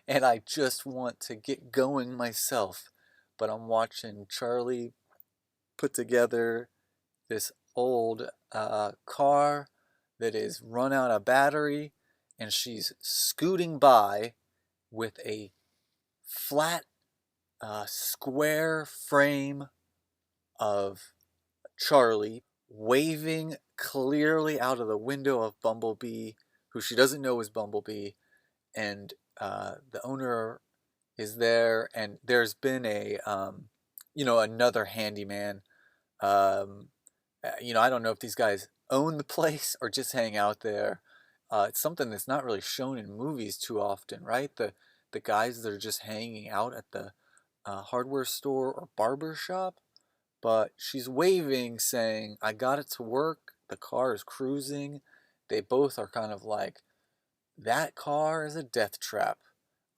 [SPEAKER 1] and I just want to get going myself. But I'm watching Charlie put together this old car that is run out of battery, and she's scooting by with a flat square frame of Charlie, waving clearly out of the window of Bumblebee, who she doesn't know is Bumblebee, and the owner is there, and there's been another handyman. I don't know if these guys own the place or just hang out there. It's something that's not really shown in movies too often, right? The guys that are just hanging out at the hardware store or barber shop. But she's waving, saying, I got it to work. The car is cruising. They both are kind of like, that car is a death trap.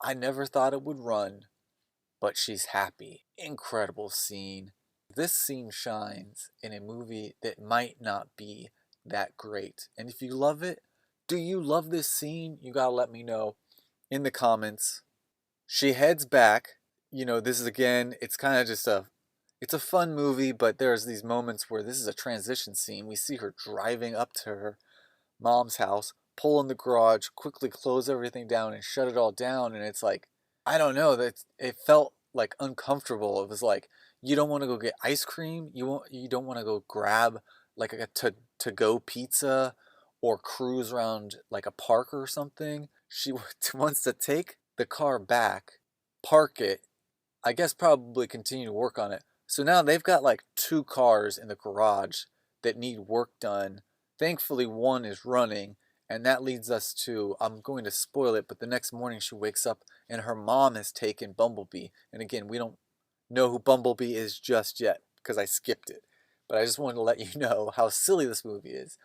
[SPEAKER 1] I never thought it would run, but she's happy. Incredible scene. This scene shines in a movie that might not be that great. And if you love it, do you love this scene? You gotta let me know in the comments. She heads back. This is again, it's kind of just it's a fun movie, but there's these moments where this is a transition scene. We see her driving up to her mom's house, pull in the garage, quickly close everything down and shut it all down. And it's like, I don't know, that it felt like uncomfortable. It was like, you don't want to go get ice cream. You don't want to go grab like a to-go pizza or cruise around like a park or something. She wants to take the car back, park it, I guess probably continue to work on it. So now they've got like 2 cars in the garage that need work done. Thankfully, one is running, and that leads us to, I'm going to spoil it, but the next morning she wakes up and her mom has taken Bumblebee. And again, we don't know who Bumblebee is just yet because I skipped it. But I just wanted to let you know how silly this movie is.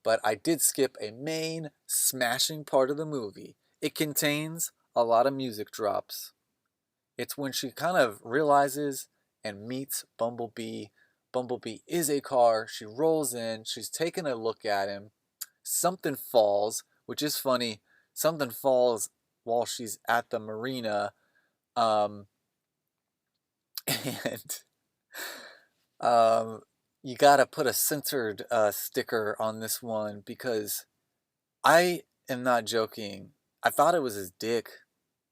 [SPEAKER 1] but I did skip a main smashing part of the movie. It contains a lot of music drops. It's when she kind of realizes and meets Bumblebee. Bumblebee is a car. She rolls in. She's taking a look at him. Something falls, which is funny. Something falls while she's at the marina. And you gotta put a censored sticker on this one because I am not joking. I thought it was his dick.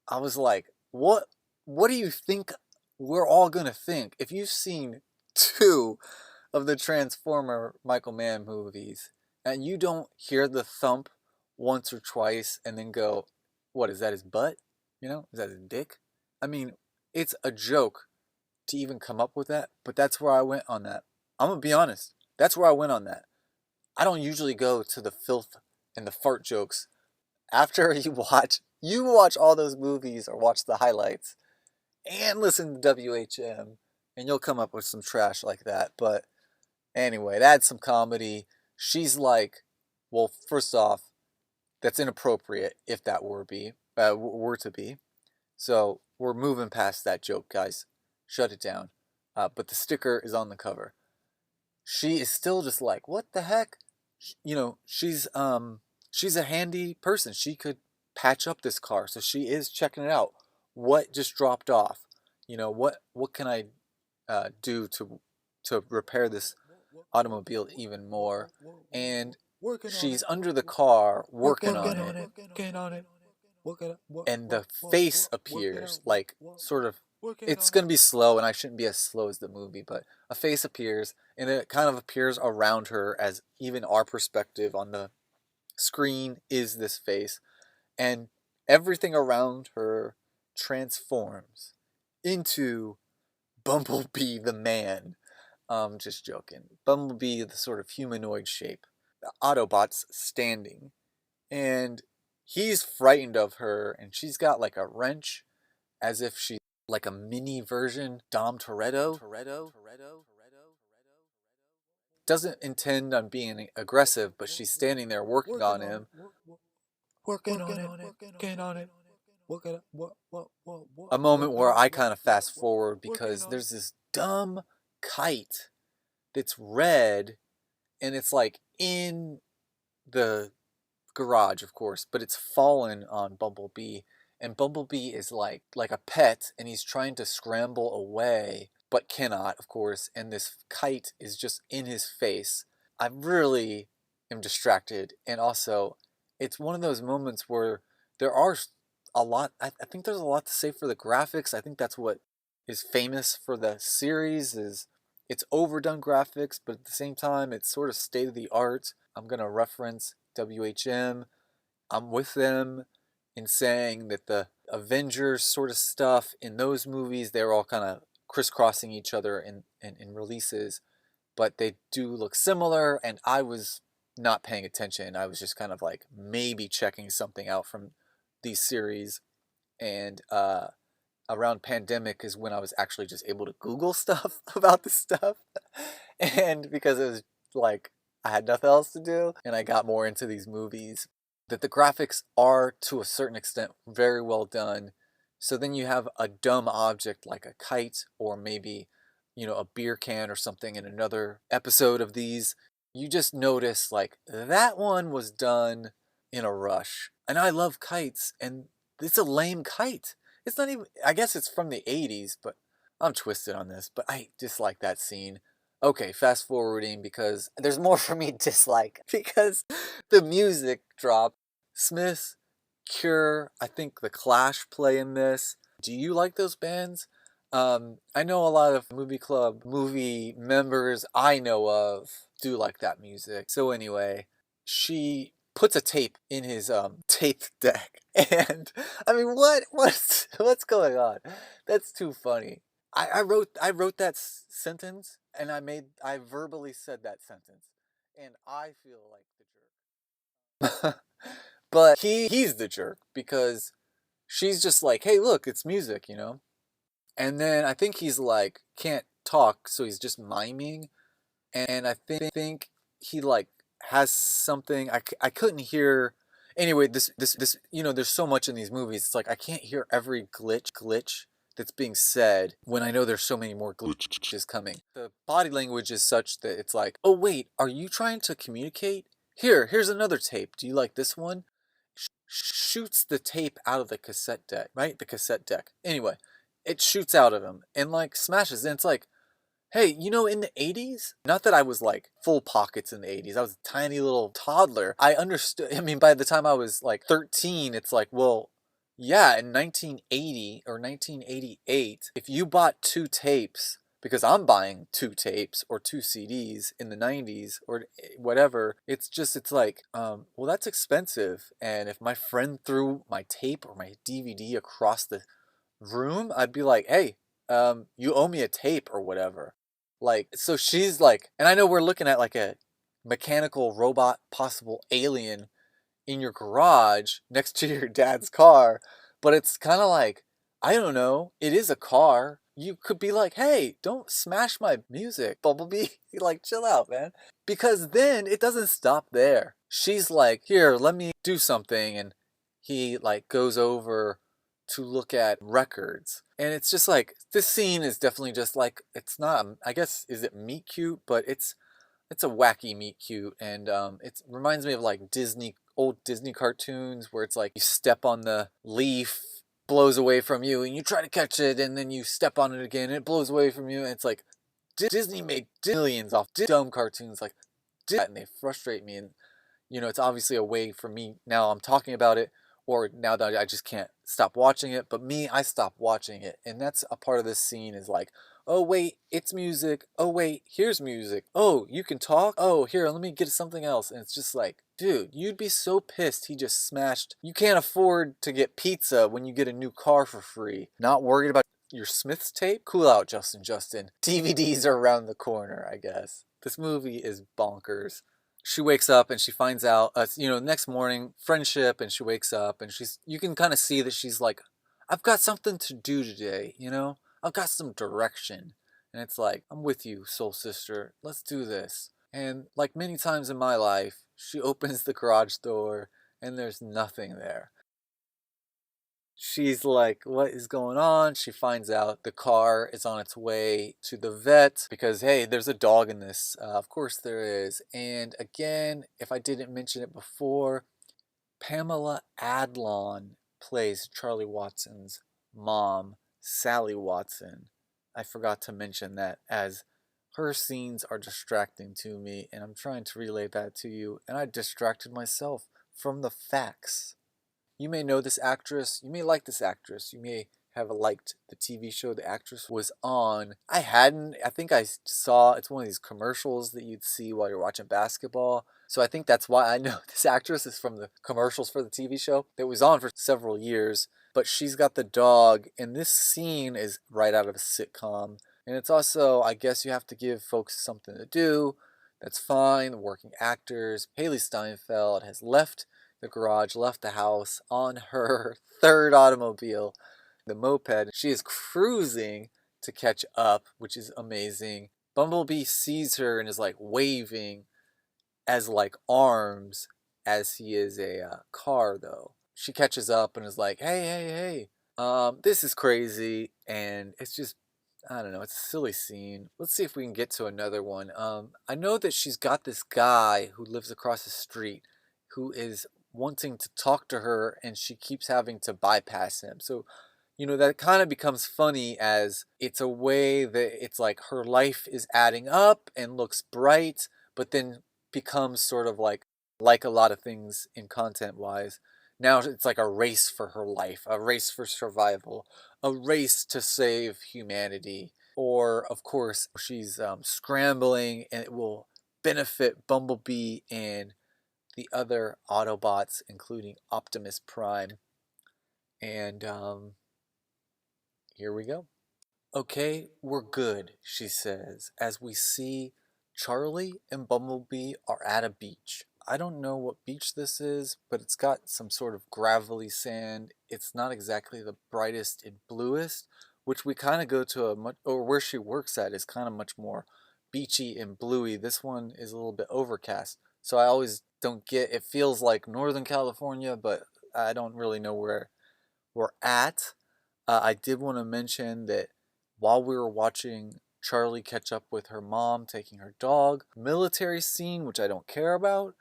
[SPEAKER 1] I was like, what do you think we're all gonna think? If you've seen 2 of the Transformer Michael Mann movies and you don't hear the thump once or twice and then go, what, is that his butt? You know, is that his dick? I mean, it's a joke to even come up with that, but that's where I went on that. I'm gonna be honest, that's where I went on that. I don't usually go to the filth and the fart jokes after you watch all those movies or watch the highlights and listen to WHM and you'll come up with some trash like that. But anyway, that's some comedy. She's like, well, first off, that's inappropriate if that were to be. So we're moving past that joke, guys. Shut it down. But the sticker is on the cover. She is still just like, what the heck? You know, she's a handy person. She could patch up this car, so she is checking it out. What just dropped off? You know, what can I do to repair this automobile even more? And she's under the car working on it. And the face appears, like, sort of, it's going to be slow, and I shouldn't be as slow as the movie, but a face appears, and it kind of appears around her as even our perspective on the screen is this face, and everything around her transforms into Bumblebee the man. Just joking. Bumblebee, the sort of humanoid shape. The Autobot's standing, and he's frightened of her, and she's got like a wrench as if she's like a mini version Dom Toretto. Doesn't intend on being aggressive, but she's standing there working on him. Working on it. A moment where I kind of fast forward because there's this dumb kite that's red, and it's like in the garage, of course, but it's fallen on Bumblebee, and Bumblebee is like a pet, and he's trying to scramble away but cannot, of course, and this kite is just in his face. I really am distracted, and also it's one of those moments where there are a lot, I think there's a lot to say for the graphics. I think that's what is famous for the series, is it's overdone graphics, but at the same time it's sort of state of the art. I'm going to reference WHM. I'm with them in saying that the Avengers sort of stuff in those movies, they're all kind of crisscrossing each other in releases, but they do look similar, and I was not paying attention. I was just kind of like maybe checking something out from these series, and around pandemic is when I was actually just able to Google stuff about this stuff, and because it was like I had nothing else to do, and I got more into these movies, that the graphics are to a certain extent very well done. So then you have a dumb object like a kite, or maybe, you know, a beer can or something in another episode of these. You just notice like that one was done in a rush. And I love kites, and it's a lame kite. It's not even, I guess it's from the 80s, but I'm twisted on this, but I dislike that scene. Okay, fast forwarding because there's more for me to dislike because the music drop. Smith, Cure, I think The Clash play in this. Do you like those bands? I know a lot of movie club movie members I know of do like that music. So anyway, she puts a tape in his tape deck, and I mean, what's going on? That's too funny. I wrote that sentence, and I verbally said that sentence, and I feel like the jerk. But he's the jerk because she's just like, hey, look, it's music, you know? And then I think he's like, can't talk, so he's just miming. And I think he like has something I couldn't hear. Anyway, this there's so much in these movies. It's like I can't hear every glitch that's being said when I know there's so many more glitches coming. The body language is such that it's like, oh wait, are you trying to communicate? Here's another tape. Do you like this one? Shoots the tape out of the cassette deck, right? The cassette deck. Anyway, it shoots out of him and like smashes. And it's like, hey, in the 80s, not that I was like full pockets in the 80s. I was a tiny little toddler. I understood. I mean, by the time I was like 13, it's like, well, yeah, in 1980 or 1988, if you bought two tapes, because I'm buying two tapes or two CDs in the 90s or whatever, it's like, well, that's expensive. And if my friend threw my tape or my DVD across the room, I'd be like, hey, you owe me a tape or whatever. Like, so she's like, and I know we're looking at like a mechanical robot, possible alien in your garage next to your dad's car, but it's kind of like, I don't know, it is a car. You could be like, hey, don't smash my music, Bumblebee. Like, chill out, man. Because then it doesn't stop there. She's like, here, let me do something. And he like goes over to look at records. And it's just like, this scene is definitely just like, it's not, I guess, is it meet cute? But it's a wacky meet cute. And it reminds me of like old Disney cartoons where it's like you step on the leaf, blows away from you, and you try to catch it, and then you step on it again, and it blows away from you. And it's like, Disney made millions off dumb cartoons like that, and they frustrate me. And it's obviously a way for me, now I'm talking about it, or now that I just can't stop watching it, but I stopped watching it. And that's a part of this scene is like, oh wait, it's music. Oh wait, here's music. Oh, you can talk? Oh, here, let me get something else. And it's just like, dude, you'd be so pissed he just smashed. You can't afford to get pizza when you get a new car for free. Not worried about your Smith's tape? Cool out, Justin. DVDs are around the corner, I guess. This movie is bonkers. She wakes up and she finds out, next morning, friendship, and she wakes up and you can kind of see that she's like, I've got something to do today, I've got some direction. And it's like, I'm with you, soul sister. Let's do this. And like many times in my life, she opens the garage door and there's nothing there. She's like, what is going on? She finds out the car is on its way to the vet because, hey, there's a dog in this. Of course there is. And again, if I didn't mention it before, PamelaAdlon plays Charlie Watson's mom, Sally Watson. I forgot to mention that, as her scenes are distracting to me, and I'm trying to relay that to you, and I distracted myself from the facts. You may know this actress, you may like this actress, you may have liked the TV show the actress was on. I hadn't. I think I saw, it's one of these commercials that you'd see while you're watching basketball. So I think that's why I know this actress is from the commercials for the TV show that was on for several years. But she's got the dog, and this scene is right out of a sitcom. And it's also, I guess you have to give folks something to do. That's fine. Working actors. HaileeSteinfeld has left the garage, left the house on her third automobile, the moped. She is cruising to catch up, which is amazing. Bumblebee sees her and is like waving as like arms, as he is a car though. She catches up and is like, hey, this is crazy. And it's just, I don't know, it's a silly scene. Let's see if we can get to another one. I know that she's got this guy who lives across the street who is wanting to talk to her, and she keeps having to bypass him. So, that kind of becomes funny, as it's a way that it's like her life is adding up and looks bright, but then becomes sort of like a lot of things in content wise. Now it's like a race for her life, a race for survival, a race to save humanity. Or, of course, she's scrambling, and it will benefit Bumblebee and the other Autobots, including Optimus Prime. And here we go. Okay, we're good, she says, as we see Charlie and Bumblebee are at a beach. I don't know what beach this is, but it's got some sort of gravelly sand. It's not exactly the brightest and bluest, which we kind of go to or where she works at is kind of much more beachy and bluey. This one is a little bit overcast. So I always don't get, it feels like Northern California, but I don't really know where we're at. I did want to mention that while we were watching Charlie catch up with her mom taking her dog, military scene, which I don't care about,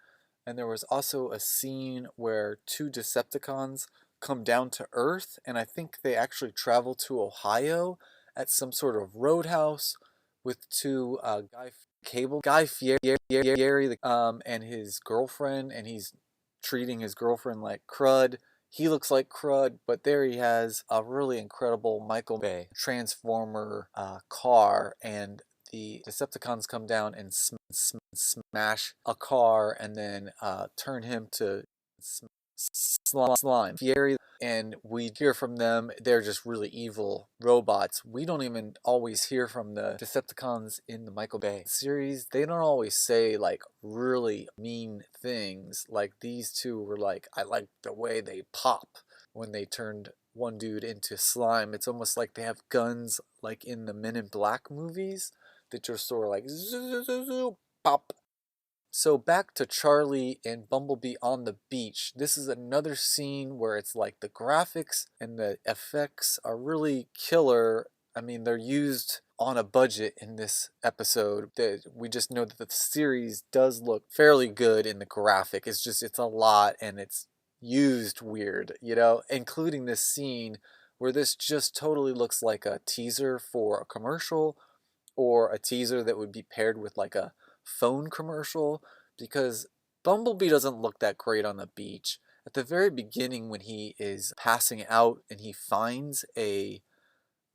[SPEAKER 1] and there was also a scene where two Decepticons come down to Earth, and I think they actually travel to Ohio at some sort of roadhouse with two Guy Fieri, and his girlfriend, and he's treating his girlfriend like crud. He looks like crud, but there he has a really incredible MichaelBay Transformer car, and the Decepticons come down and smash a car, and then turn him to slime. Fieri, and we hear from them, they're just really evil robots. We don't even always hear from the Decepticons in the MichaelBay series. They don't always say like really mean things. Like these two were like, I like the way they pop when they turned one dude into slime. It's almost like they have guns like in the Men in Black movies that just sort of like zoo, pop. So back to Charlie and Bumblebee on the beach. This is another scene where it's like the graphics and the effects are really killer. I mean, they're used on a budget in this episode. We just know that the series does look fairly good in the graphic. It's just, it's a lot and it's used weird, you know, including this scene where this just totally looks like a teaser for a commercial, or a teaser that would be paired with like a phone commercial, because Bumblebee doesn't look that great on the beach. At the very beginning, when he is passing out and he finds a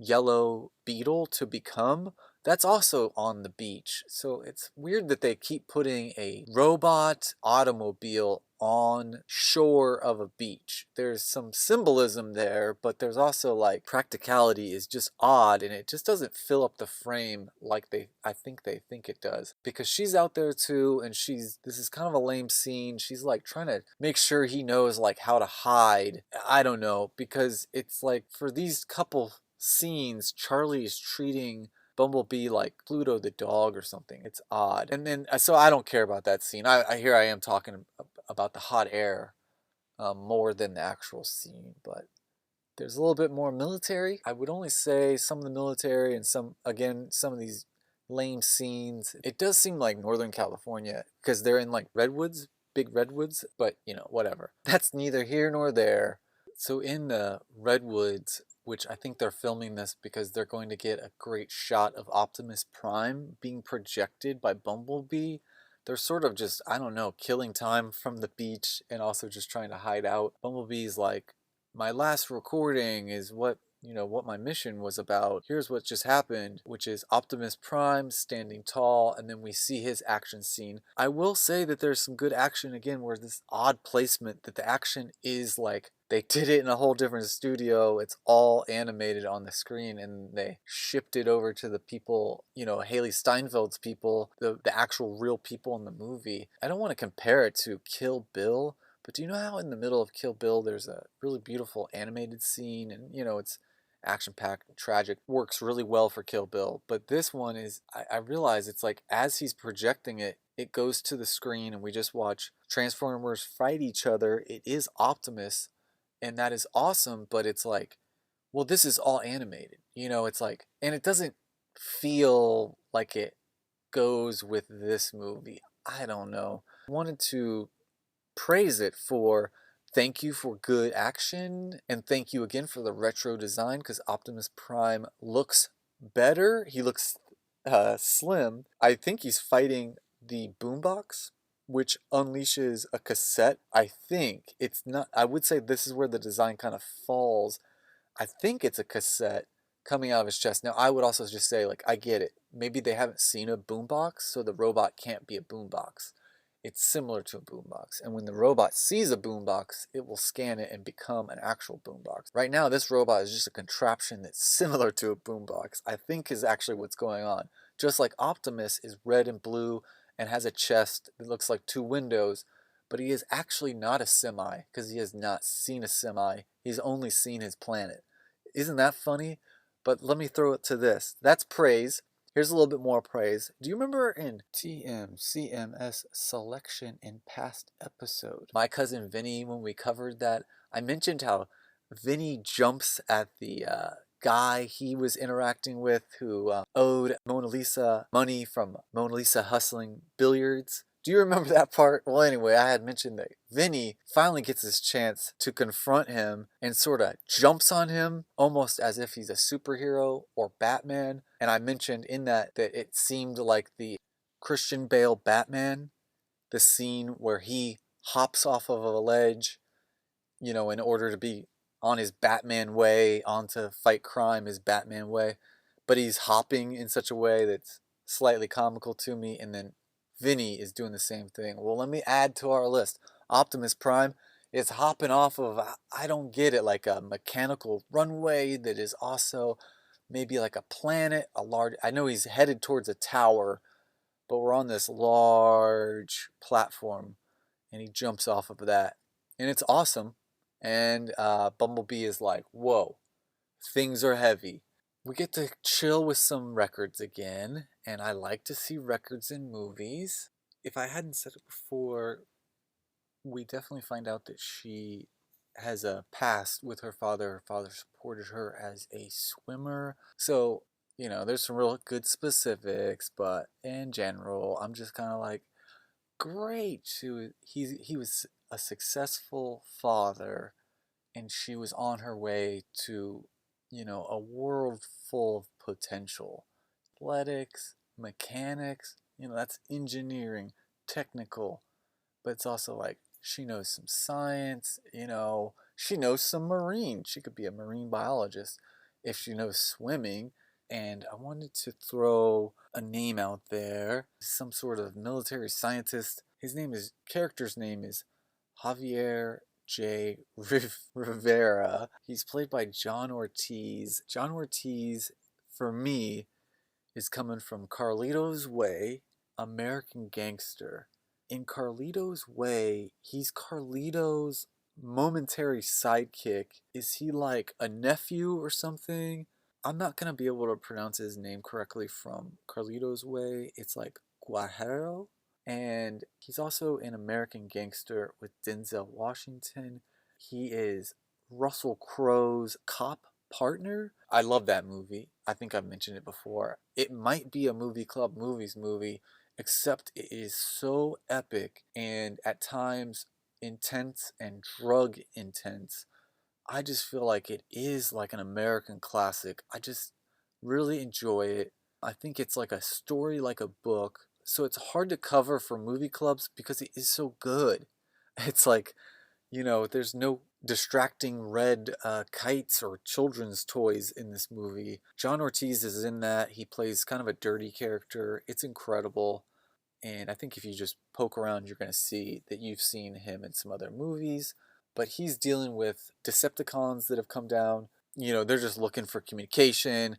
[SPEAKER 1] yellow beetle to become, that's also on the beach. So it's weird that they keep putting a robot automobile on shore of a beach. There's some symbolism there, but there's also like practicality is just odd, and it just doesn't fill up the frame like I think they think it does. Because she's out there too, and this is kind of a lame scene. She's like trying to make sure he knows like how to hide. I don't know, because it's like for these couple scenes, Charlie is treating Bumblebee like Pluto the dog or something. It's odd. And then, so I don't care about that scene. Here I am talking about the hot air more than the actual scene, but there's a little bit more military. I would only say some of the military and some of these lame scenes. It does seem like Northern California because they're in like redwoods, big redwoods, but you know, whatever. That's neither here nor there. So in the redwoods, which I think they're filming this because they're going to get a great shot of Optimus Prime being projected by Bumblebee. They're sort of just, I don't know, killing time from the beach and also just trying to hide out. Bumblebee's like, my last recording is what my mission was about. Here's what just happened, which is Optimus Prime standing tall, and then we see his action scene. I will say that there's some good action again, where this odd placement that the action is like they did it in a whole different studio. It's all animated on the screen, and they shipped it over to the people, HaileeSteinfeld's people, the actual real people in the movie. I don't want to compare it to Kill Bill, but do you know how in the middle of Kill Bill there's a really beautiful animated scene, and it's action-packed and tragic, works really well for Kill Bill. But this one is, I realize it's like as he's projecting it, it goes to the screen and we just watch Transformers fight each other. It is Optimus, and that is awesome, but it's like, well, this is all animated. It's like, and it doesn't feel like it goes with this movie. I don't know. I wanted to praise it for thank you for good action, and thank you again for the retro design, because Optimus Prime looks better. He looks slim. I think he's fighting the boombox, which unleashes a cassette. I think it's not, I would say this is where the design kind of falls. I think it's a cassette coming out of his chest. Now, I would also just say, like, I get it. Maybe they haven't seen a boombox, so the robot can't be a boombox. It's similar to a boombox, and when the robot sees a boombox, it will scan it and become an actual boombox. Right now, this robot is just a contraption that's similar to a boombox, I think is actually what's going on. Just like Optimus is red and blue and has a chest that looks like two windows, but he is actually not a semi, because he has not seen a semi. He's only seen his planet. Isn't that funny? But let me throw it to this. That's praise. Here's a little bit more praise. Do you remember in TMCMS selection in past episode, my cousin Vinny, when we covered that, I mentioned how Vinny jumps at the guy he was interacting with who owed Mona Lisa money from Mona Lisa hustling billiards. Do you remember that part? Well, anyway, I had mentioned that Vinny finally gets his chance to confront him and sort of jumps on him almost as if he's a superhero or Batman. And I mentioned in that it seemed like the Christian Bale Batman, the scene where he hops off of a ledge, you know, in order to be on his Batman way, on to fight crime his Batman way. But he's hopping in such a way that's slightly comical to me, and then Vinny is doing the same thing. Well, let me add to our list. Optimus Prime is hopping off of, I don't get it, like a mechanical runway that is also maybe like a planet, a large, I know he's headed towards a tower, but we're on this large platform and he jumps off of that. And it's awesome. And Bumblebee is like, whoa, things are heavy. We get to chill with some records again, and I like to see records in movies. If I hadn't said it before, we definitely find out that she has a past with her father. Her father supported her as a swimmer. So, you know, there's some real good specifics, but in general, I'm just kind of like, great. He was a successful father, and she was on her way to, you know, a world full of potential. Athletics, mechanics, you know, that's engineering, technical, but it's also like she knows some science, you know, she knows some marine. She could be a marine biologist if she knows swimming. And I wanted to throw a name out there, some sort of military scientist. Character's name is Javier J. Rivera. He's played by JohnOrtiz. JohnOrtiz, for me, is coming from Carlito's Way, American Gangster. In Carlito's Way, he's Carlito's momentary sidekick. Is he like a nephew or something? I'm not going to be able to pronounce his name correctly from Carlito's Way. It's like Guajero. And he's also an American Gangster with Denzel Washington. He is Russell Crowe's cop partner. I love that movie. I think I've mentioned it before. It might be a movie club movies movie, except it is so epic and at times intense and drug intense. I just feel like it is like an American classic. I just really enjoy it. I think it's like a story, like a book. So it's hard to cover for movie clubs because it is so good. It's like, you know, there's no distracting red kites or children's toys in this movie. JohnOrtiz is in that. He plays kind of a dirty character. It's incredible. And I think if you just poke around, you're going to see that you've seen him in some other movies. But he's dealing with Decepticons that have come down. You know, they're just looking for communication.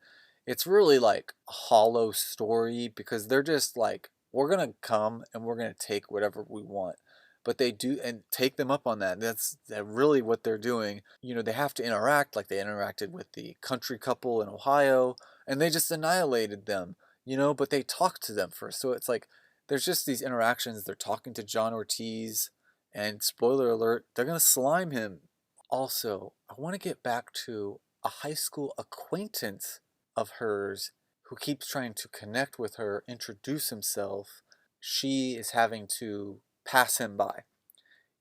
[SPEAKER 1] It's really like a hollow story because they're just like, we're going to come and we're going to take whatever we want. But they do and take them up on that. That's really what they're doing. You know, they have to interact like they interacted with the country couple in Ohio, and they just annihilated them, you know, but they talked to them first. So it's like, there's just these interactions. They're talking to JohnOrtiz, and spoiler alert, they're going to slime him. Also, I want to get back to a high school acquaintance of hers who keeps trying to connect with her, introduce himself. She is having to pass him by.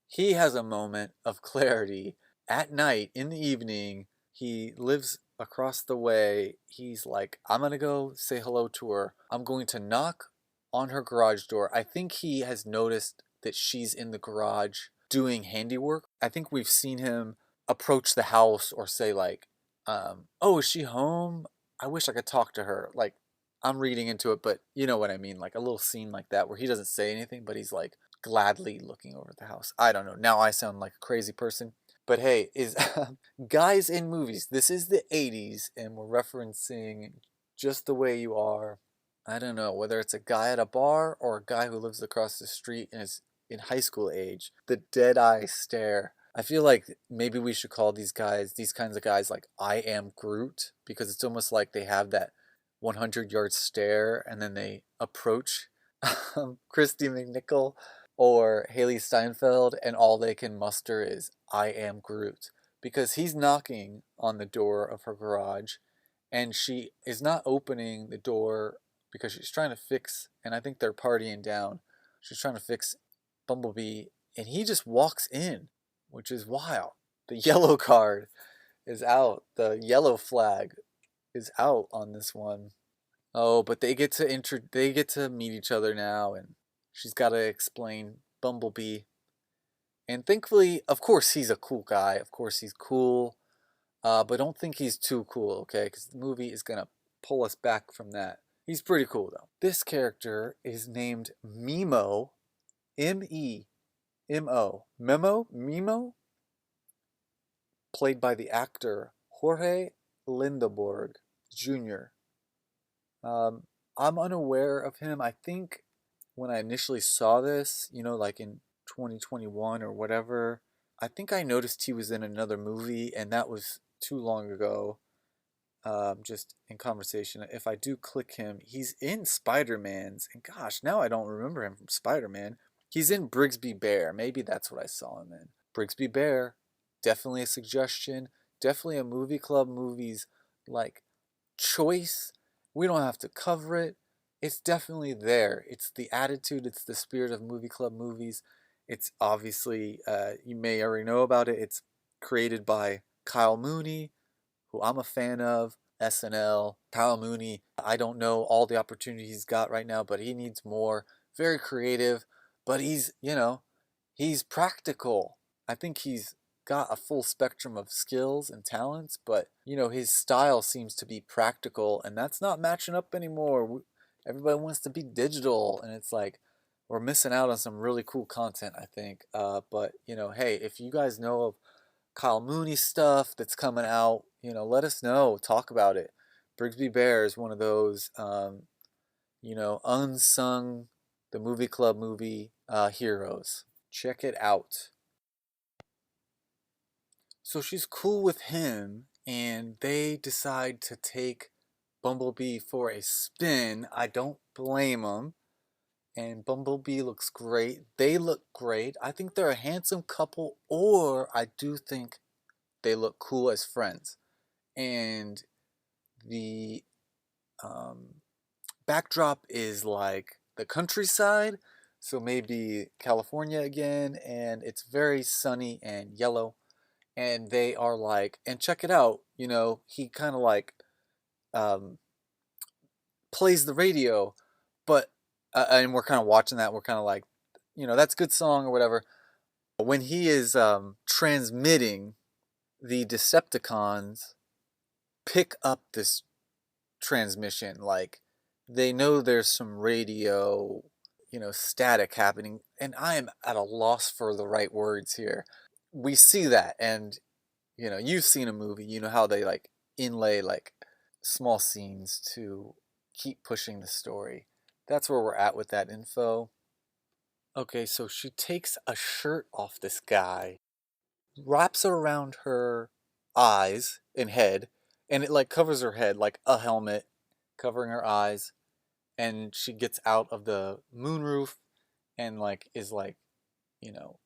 [SPEAKER 1] He has a moment of clarity at night in the evening. He lives across the way. He's like, I'm going to go say hello to her. I'm going to knock on her garage door. I think he has noticed that she's in the garage doing handiwork. I think we've seen him approach the house or say like, oh, is she home? I wish I could talk to her. Like, I'm reading into it, but you know what I mean. Like a little scene like that where he doesn't say anything, but he's like gladly looking over the house. I don't know. Now I sound like a crazy person. But hey, is guys in movies. This is the 80s, and we're referencing Just the Way You Are. I don't know whether it's a guy at a bar or a guy who lives across the street and is in high school age. The dead eye stare. I feel like maybe we should call these kinds of guys, like I Am Groot, because it's almost like they have that 100-yard stare and then they approach Christy McNichol or HaileeSteinfeld and all they can muster is "I am Groot," because he's knocking on the door of her garage and she is not opening the door because she's trying to fix, and I think they're partying down. She's trying to fix Bumblebee and he just walks in, which is wild. The yellow card is out. The yellow flag is out on this one. Oh, but they get to meet each other now, and she's got to explain Bumblebee. And thankfully, of course, he's a cool guy. Of course, he's cool. But don't think he's too cool, okay? Because the movie is gonna pull us back from that. He's pretty cool though. This character is named Memo, M-E-M-O, Memo, played by the actor JorgeLendeborgJr. I'm unaware of him. I think when I initially saw this, you know, like in 2021 or whatever, I think I noticed he was in another movie, and that was too long ago. Just in conversation. If I do click him, he's in Spider-Man's, and gosh, now I don't remember him from Spider-Man. He's in Brigsby Bear. Maybe that's what I saw him in. Brigsby Bear, definitely a suggestion. Definitely a movie club movies like choice. We don't have to cover it. It's definitely there. It's the attitude. It's the spirit of movie club movies. It's obviously, you may already know about it. It's created by Kyle Mooney, who I'm a fan of. SNL. Kyle Mooney, I don't know all the opportunities he's got right now, but he needs more. Very creative, but he's, you know, he's practical. I think he's got a full spectrum of skills and talents, but, you know, his style seems to be practical, and that's not matching up anymore. Everybody wants to be digital, and it's like, we're missing out on some really cool content, I think. But, you know, hey, if you guys know of Kyle Mooney stuff that's coming out, you know, let us know. Talk about it. Brigsby Bear is one of those, you know, unsung, the movie club movie heroes. Check it out. So she's cool with him, and they decide to take Bumblebee for a spin. I don't blame them. And Bumblebee looks great. They look great. I think they're a handsome couple, or I do think they look cool as friends. And the backdrop is like the countryside, so maybe California again, and it's very sunny and yellow. And they are like, and check it out, you know, he kind of like um, plays the radio, but and we're kind of watching that. We're kind of like, you know, that's a good song or whatever. When he is transmitting, the Decepticons pick up this transmission. Like, they know there's some radio, you know, static happening, and I am at a loss for the right words here. We see that, and, you know, you've seen a movie, you know how they like inlay like small scenes to keep pushing the story. That's where we're at with that info. Okay, so she takes a shirt off this guy, wraps it around her eyes and head, and it like covers her head like a helmet, covering her eyes. And she gets out of the moonroof and like is like, you know,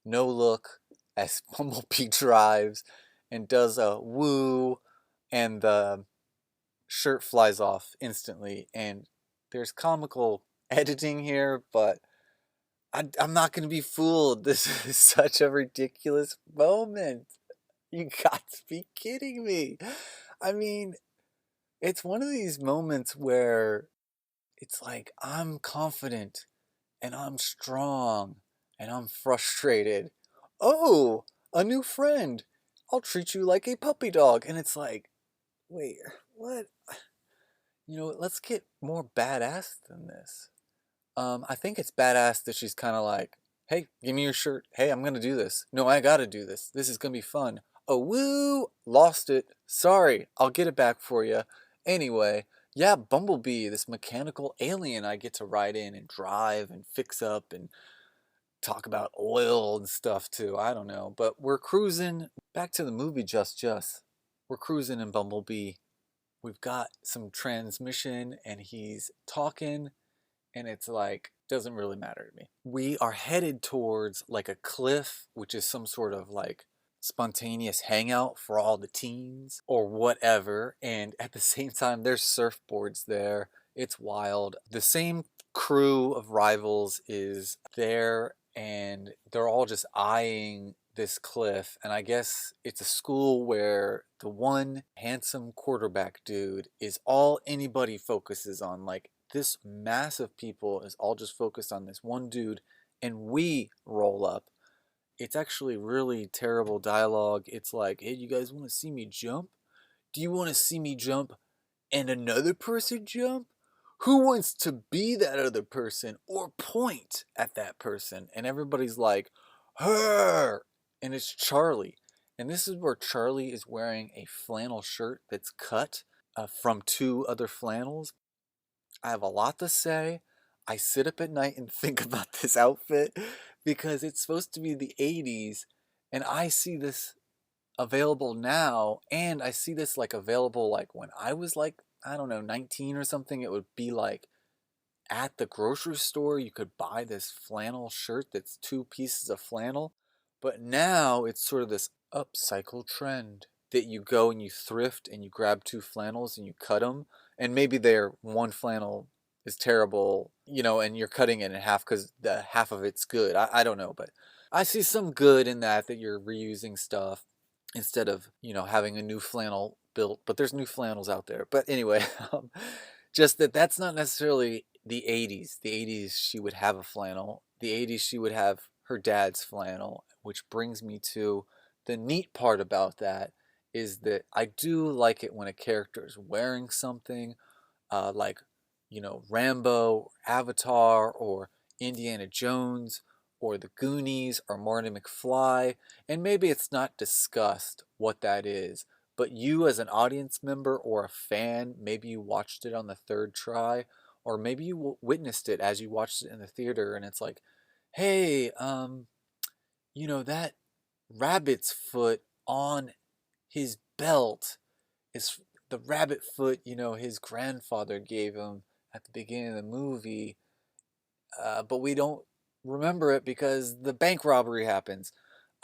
[SPEAKER 1] no look as Bumblebee drives and does a woo, and the shirt flies off instantly. And there's comical editing here, but I'm not going to be fooled. This is such a ridiculous moment. You got to be kidding me. I mean, it's one of these moments where it's like, I'm confident and I'm strong and I'm frustrated. Oh, a new friend. I'll treat you like a puppy dog. And it's like, wait, what? You know, let's get more badass than this. I think it's badass that she's kind of like, hey, give me your shirt. Hey, I'm going to do this. No, I got to do this. This is going to be fun. Oh, woo, lost it. Sorry, I'll get it back for you. Anyway, yeah, Bumblebee, this mechanical alien I get to ride in and drive and fix up and talk about oil and stuff too. I don't know. But we're cruising back to the movie Just. We're cruising in Bumblebee. we've got some transmission and he's talking, and it's like, doesn't really matter to me. We are headed towards like a cliff, which is some sort of like spontaneous hangout for all the teens or whatever. And at the same time, there's surfboards there. It's wild. The same crew of rivals is there, and they're all just eyeing this cliff. And I guess it's a school where the one handsome quarterback dude is all anybody focuses on. Like, this mass of people is all just focused on this one dude, and we roll up. It's actually really terrible dialogue. It's like, hey, you guys want to see me jump? Do you want to see me jump and another person jump? Who wants to be that other person or point at that person? And everybody's like, her. And it's Charlie. And this is where Charlie is wearing a flannel shirt that's cut from two other flannels. I have a lot to say. I sit up at night and think about this outfit because it's supposed to be the 80s, and I see this available now, and I see this like available like when I was like, I don't know, 19 or something. It would be like at the grocery store you could buy this flannel shirt that's two pieces of flannel, but now it's sort of this upcycle trend that you go and you thrift and you grab two flannels and you cut them, and maybe their one flannel is terrible, you know, and you're cutting it in half because the half of it's good. I don't know, but I see some good in that you're reusing stuff instead of, you know, having a new flannel built. But there's new flannels out there. But anyway, just that's not necessarily the 80s. The 80s, she would have a flannel. The 80s, she would have her dad's flannel, which brings me to the neat part about that is that I do like it when a character is wearing something like, you know, Rambo, Avatar, or Indiana Jones, or the Goonies, or Marty McFly, and maybe it's not discussed what that is, but you as an audience member or a fan, maybe you watched it on the third try, or maybe you witnessed it as you watched it in the theater, and it's like, hey, you know, that rabbit's foot on his belt is the rabbit foot, you know, his grandfather gave him at the beginning of the movie, but we don't remember it because the bank robbery happens.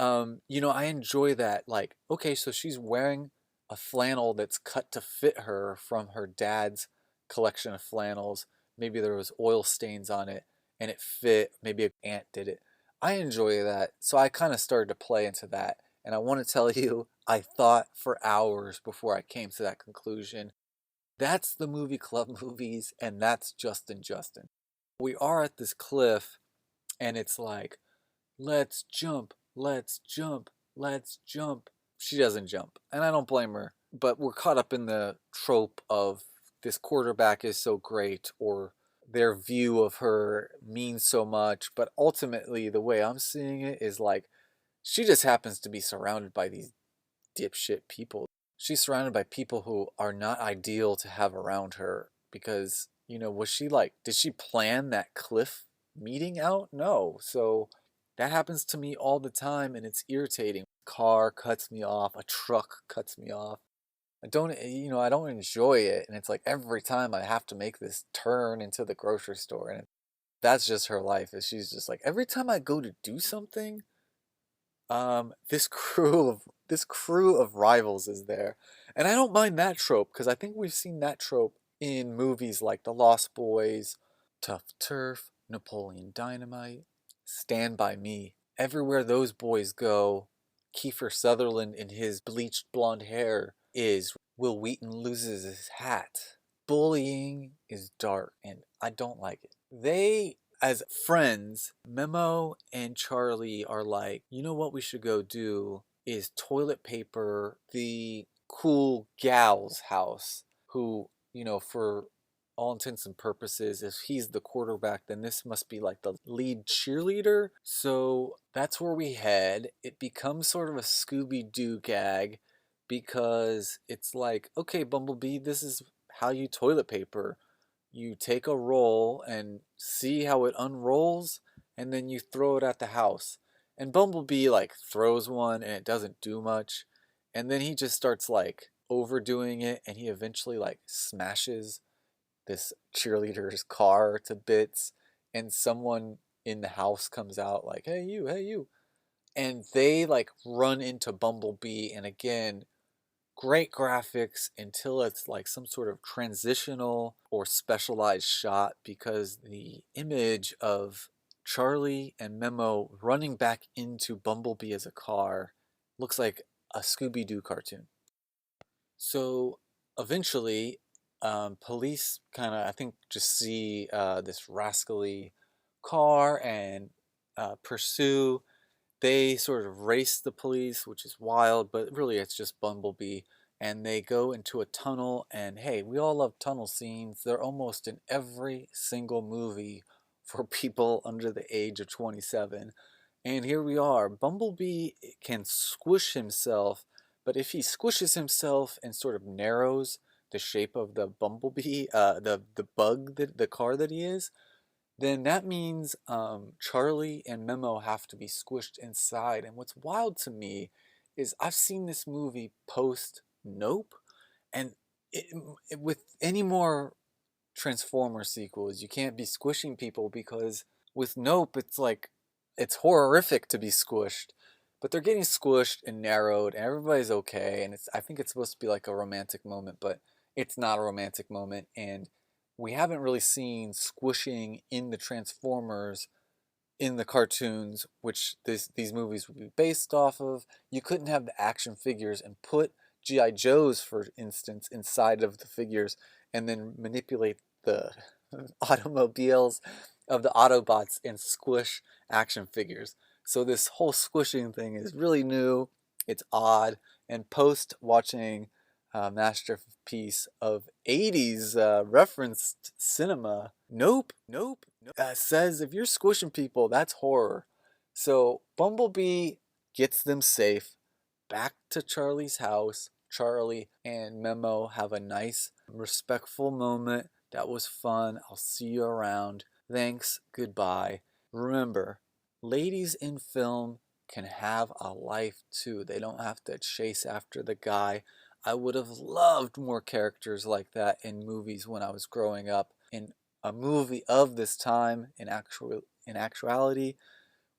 [SPEAKER 1] You know, I enjoy that. Like, okay, so she's wearing a flannel that's cut to fit her from her dad's collection of flannels. Maybe there was oil stains on it and it fit. Maybe an aunt did it. I enjoy that. So I kind of started to play into that. And I want to tell you, I thought for hours before I came to that conclusion. That's the movie club movies, and that's JustinJustin. We are at this cliff, and it's like, let's jump, let's jump, let's jump. She doesn't jump, and I don't blame her. But we're caught up in the trope of this quarterback is so great, or their view of her means so much. But ultimately, the way I'm seeing it is like, she just happens to be surrounded by these dipshit people. She's surrounded by people who are not ideal to have around her because, you know, was she like, did she plan that cliff meeting out? No. So that happens to me all the time and it's irritating. A car cuts me off, a truck cuts me off. I don't, you know, I don't enjoy it. And it's like every time I have to make this turn into the grocery store, and that's just her life. Is she's just like, every time I go to do something, this crew of rivals is there, and I don't mind that trope because I think we've seen that trope in movies like The Lost Boys, Tough Turf, Napoleon Dynamite, Stand By Me. Everywhere those boys go, Kiefer Sutherland in his bleached blonde hair is Will Wheaton loses his hat. Bullying is dark, and I don't like it. They as friends, Memo and Charlie are like, you know what we should go do is toilet paper the cool gal's house who, you know, for all intents and purposes, if he's the quarterback, then this must be like the lead cheerleader. So that's where we head. It becomes sort of a Scooby-Doo gag because it's like, okay, Bumblebee, this is how you toilet paper. You take a roll and see how it unrolls, and then you throw it at the house. And Bumblebee like throws one and it doesn't do much. And then he just starts like overdoing it, and he eventually like smashes this cheerleader's car to bits, and someone in the house comes out like, hey you, and they like run into Bumblebee, and again, great graphics until it's like some sort of transitional or specialized shot, because the image of Charlie and Memo running back into Bumblebee as a car looks like a Scooby-Doo cartoon. So eventually, police kind of, I think, just see this rascally car and pursue. They sort of race the police, which is wild, but really it's just Bumblebee. And they go into a tunnel, and hey, we all love tunnel scenes. They're almost in every single movie for people under the age of 27. And here we are. Bumblebee can squish himself, but if he squishes himself and sort of narrows the shape of the bumblebee, the bug, the car that he is, then that means Charlie and Memo have to be squished inside. And what's wild to me is I've seen this movie post Nope, and with any more Transformer sequels, you can't be squishing people, because with Nope, it's like, it's horrific to be squished. But they're getting squished and narrowed, and everybody's okay. And I think it's supposed to be like a romantic moment, but it's not a romantic moment. And we haven't really seen squishing in the Transformers in the cartoons, which these movies would be based off of. You couldn't have the action figures and put G.I. Joes, for instance, inside of the figures and then manipulate the automobiles of the Autobots and squish action figures. So this whole squishing thing is really new. It's odd. And post watching masterpiece of 80s referenced cinema, Nope, says if you're squishing people, that's horror. So Bumblebee gets them safe back to Charlie's house. Charlie and Memo have a nice, respectful moment. That was fun. I'll see you around. Thanks. Goodbye. Remember, ladies in film can have a life too. They don't have to chase after the guy. I would have loved more characters like that in movies when I was growing up. In a movie of this time, in actuality,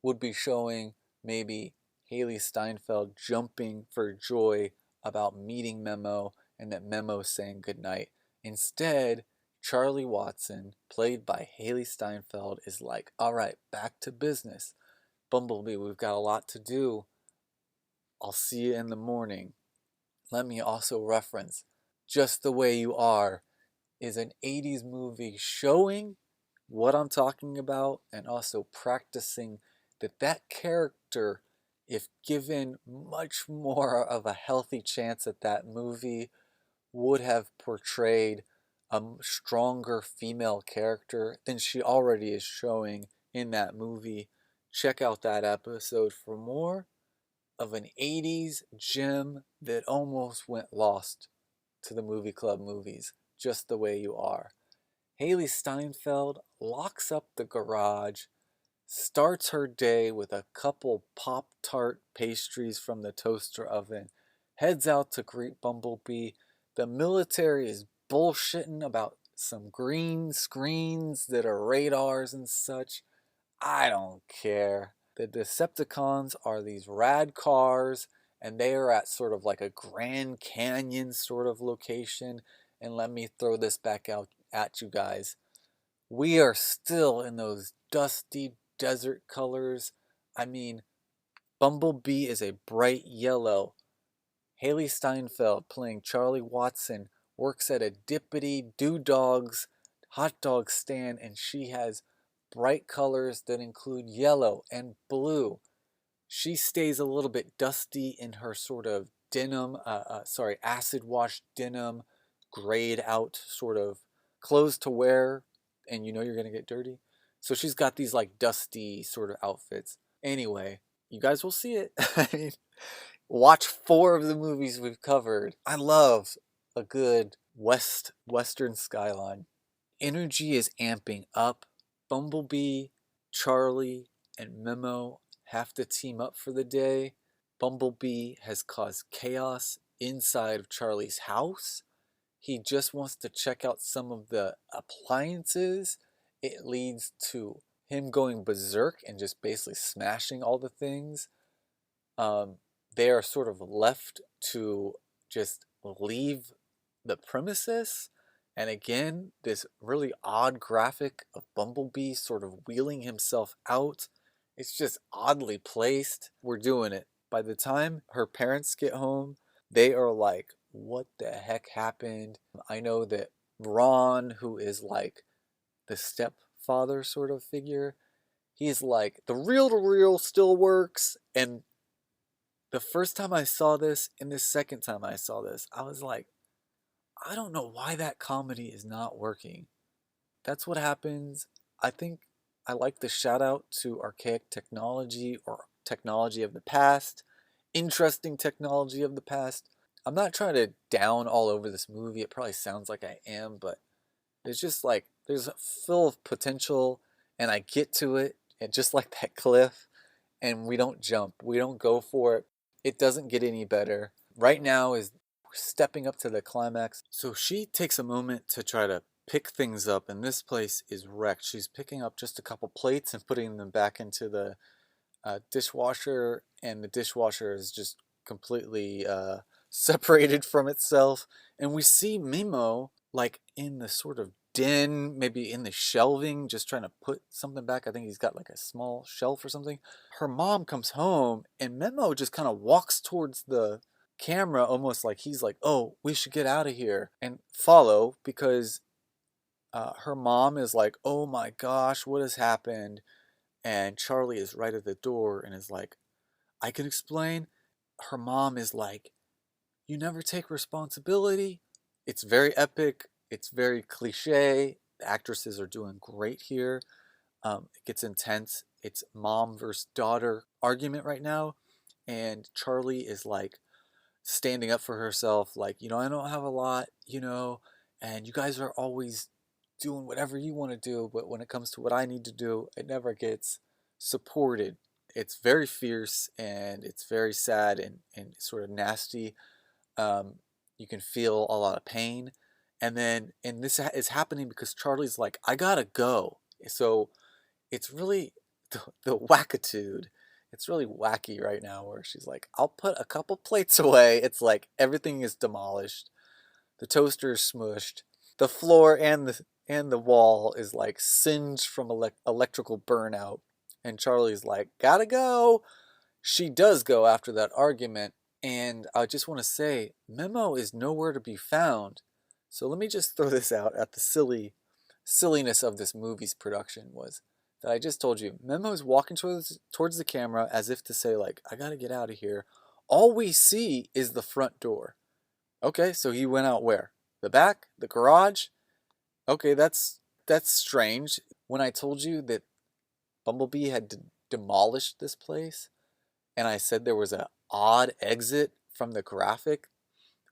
[SPEAKER 1] would be showing maybe HaileeSteinfeld jumping for joy about meeting Memo, and that Memo saying goodnight. Instead, Charlie Watson, played by HaileeSteinfeld, is like, all right, back to business. Bumblebee, we've got a lot to do. I'll see you in the morning. Let me also reference Just the Way You Are is an 80s movie showing what I'm talking about, and also practicing that character, if given much more of a healthy chance at that movie, would have portrayed a stronger female character than she already is showing in that movie. Check out that episode for more of an 80s gem that almost went lost to the movie club movies. Just the Way You Are. HaileeSteinfeld locks up the garage, starts her day with a couple Pop-Tart pastries from the toaster oven, heads out to greet Bumblebee. The military is bullshitting about some green screens that are radars and such. I don't care. The Decepticons are these rad cars, and they are at sort of like a Grand Canyon sort of location. And let me throw this back out at you guys. We are still in those dusty desert colors. I mean, Bumblebee is a bright yellow. HaileeSteinfeld, playing Charlie Watson, works at a Dippity Doo Dogs hot dog stand, and she has bright colors that include yellow and blue. She stays a little bit dusty in her sort of denim, acid wash denim, grayed out sort of clothes to wear, and you know you're gonna get dirty. So she's got these like dusty sort of outfits. Anyway, you guys will see it. I mean, watch 4 of the movies we've covered. I love a good western skyline. Energy is amping up. Bumblebee, Charlie, and Memo have to team up for the day. Bumblebee has caused chaos inside of Charlie's house. He just wants to check out some of the appliances. It leads to him going berserk and just basically smashing all the things. They are sort of left to just leave the premises. And again, this really odd graphic of Bumblebee sort of wheeling himself out. It's just oddly placed. We're doing it. By the time her parents get home, they are like, what the heck happened? I know that Ron, who is like the stepfather sort of figure, he's like, the reel-to-reel still works. And the first time I saw this and the second time I saw this, I was like, I don't know why that comedy is not working. That's what happens. I think I like the shout out to archaic technology or technology of the past, interesting technology of the past. I'm not trying to down all over this movie. It probably sounds like I am, but it's just like there's full of potential, and I get to it, and just like that cliff, and we don't jump. We don't go for it. It doesn't get any better. Right now is stepping up to the climax. So she takes a moment to try to pick things up, and this place is wrecked. She's picking up just a couple plates and putting them back into the dishwasher, and the dishwasher is just completely separated from itself. And we see Mimo like in the sort of den, maybe in the shelving, just trying to put something back. I think he's got like a small shelf or something. Her mom comes home, and Memo just kind of walks towards the camera almost like he's like, oh, we should get out of here and follow, because her mom is like, oh my gosh, what has happened? And Charlie is right at the door and is like, I can explain. Her mom is like, you never take responsibility. It's very epic. It's very cliche. The actresses are doing great here. It gets intense. It's mom versus daughter argument right now. And Charlie is like standing up for herself, like, I don't have a lot, and you guys are always doing whatever you want to do, but when it comes to what I need to do, it never gets supported. It's very fierce, and it's very sad, and sort of nasty. You can feel a lot of pain. And this is happening because Charlie's like, I gotta go. So it's really the wackitude. It's really wacky right now, where she's like, I'll put a couple plates away. It's like everything is demolished. The toaster is smushed. The floor and the wall is like singed from electrical burnout. And Charlie's like, gotta go. She does go after that argument. And I just want to say, Memo is nowhere to be found. So let me just throw this out at the silliness of this movie's production was that I just told you. Memo's walking towards the camera as if to say, like, I gotta get out of here. All we see is the front door. Okay, so he went out where? The back? The garage? Okay, that's strange. When I told you that Bumblebee had demolished this place, and I said there was an odd exit from the graphic,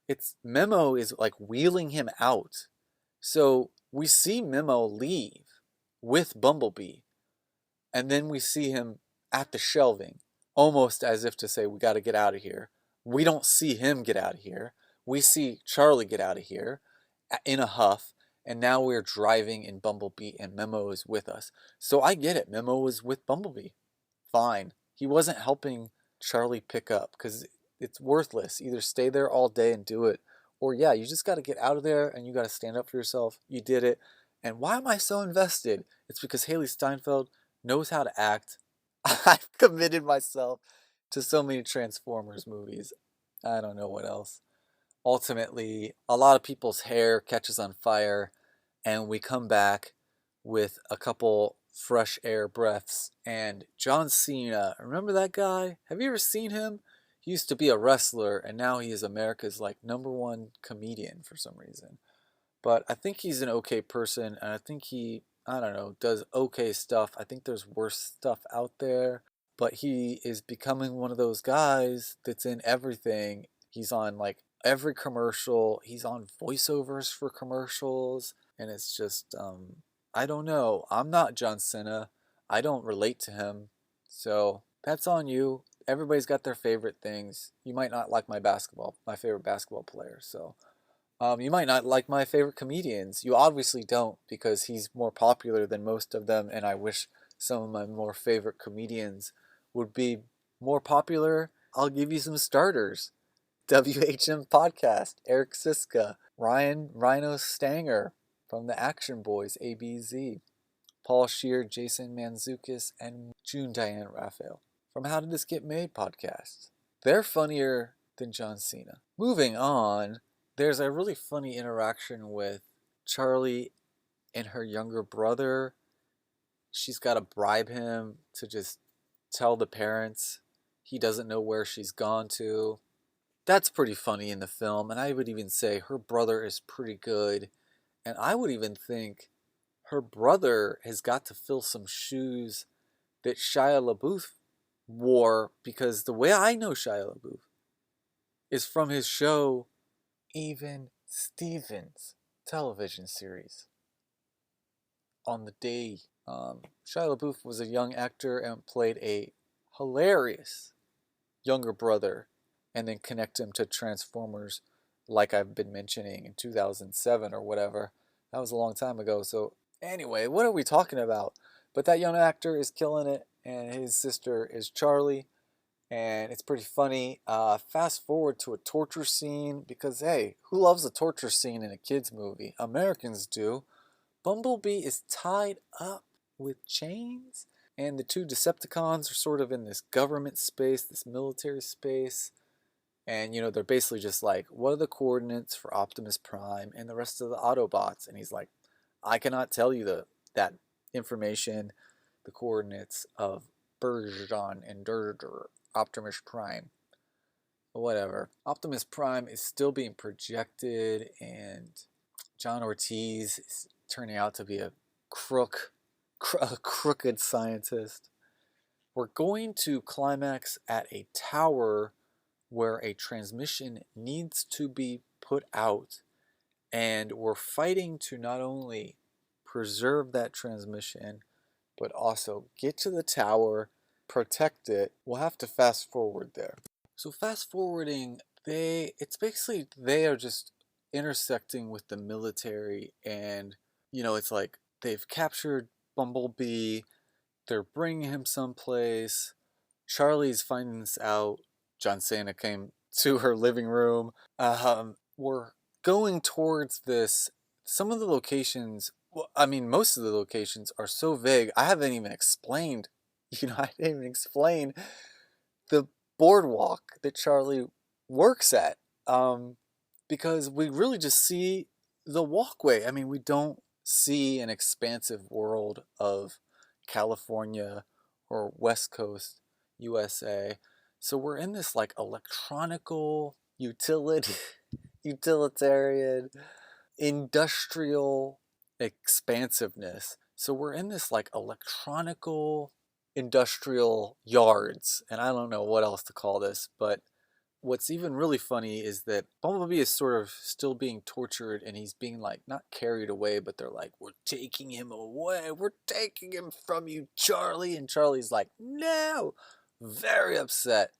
[SPEAKER 1] it's Memo is like wheeling him out. So we see Memo leave with Bumblebee, and then we see him at the shelving, almost as if to say, we got to get out of here. We don't see him get out of here. We see Charlie get out of here in a huff, and now we're driving in Bumblebee, and Memo is with us. So I get it. Memo was with Bumblebee. Fine. He wasn't helping Charlie pick up, because it's worthless. Either stay there all day and do it, or yeah, you just got to get out of there and you got to stand up for yourself. You did it. And why am I so invested? It's because HaileeSteinfeld knows how to act. I've committed myself to so many Transformers movies. I don't know what else. Ultimately, a lot of people's hair catches on fire, and we come back with a couple fresh air breaths. And John Cena, remember that guy? Have you ever seen him? He used to be a wrestler, and now he is America's like #1 comedian for some reason. But I think he's an okay person, and I think he, I don't know, does okay stuff. I think there's worse stuff out there, but he is becoming one of those guys that's in everything. He's on like every commercial. He's on voiceovers for commercials, and it's just, I don't know. I'm not John Cena. I don't relate to him. So that's on you. everybody's got their favorite things. You might not like my favorite basketball player. So you might not like my favorite comedians. You obviously don't, because he's more popular than most of them, and I wish some of my more favorite comedians would be more popular. I'll give you some starters. WHM Podcast, Eric Siska, Ryan Rhino Stanger from the Action Boys, ABZ, Paul Scheer, Jason Mantzoukas, and June Diane Raphael from How Did This Get Made podcast. They're funnier than John Cena. Moving on, there's a really funny interaction with Charlie and her younger brother. She's got to bribe him to just tell the parents he doesn't know where she's gone to. That's pretty funny in the film, and I would even say her brother is pretty good. And I would even think her brother has got to fill some shoes that Shia LaBeouf wore, because the way I know Shia LaBeouf is from his show Even Stevens television series on the day. Shia LaBeouf was a young actor and played a hilarious younger brother, and then connect him to Transformers, like I've been mentioning, in 2007 or whatever. That was a long time ago. So anyway, what are we talking about? But that young actor is killing it, and his sister is Charlie, and it's pretty funny. Fast forward to a torture scene, because hey, who loves a torture scene in a kids movie? Americans do. Bumblebee is tied up with chains, and the two Decepticons are sort of in this government space, this military space. And, they're basically just like, what are the coordinates for Optimus Prime and the rest of the Autobots? And he's like, I cannot tell you that information, the coordinates of Bergeron and Optimus Prime. But whatever. Optimus Prime is still being projected, and JohnOrtiz is turning out to be a crooked scientist. We're going to climax at a tower where a transmission needs to be put out, and we're fighting to not only preserve that transmission, but also get to the tower, protect it. We'll have to fast forward there. So fast forwarding, it's basically they are just intersecting with the military, and it's like they've captured Bumblebee, they're bringing him someplace. Charlie's finding this out. John Cena came to her living room. We're going towards this. Some of the locations, most of the locations are so vague. I haven't even explained, I didn't even explain the boardwalk that Charlie works at. Because we really just see the walkway. We don't see an expansive world of California or West Coast USA. So we're in this like electronical utilitarian industrial expansiveness. So we're in this like electronical industrial yards, and I don't know what else to call this. But what's even really funny is that Bumblebee is sort of still being tortured, and he's being like not carried away, but they're like, we're taking him away, we're taking him from you, Charlie. And Charlie's like, no, very upset,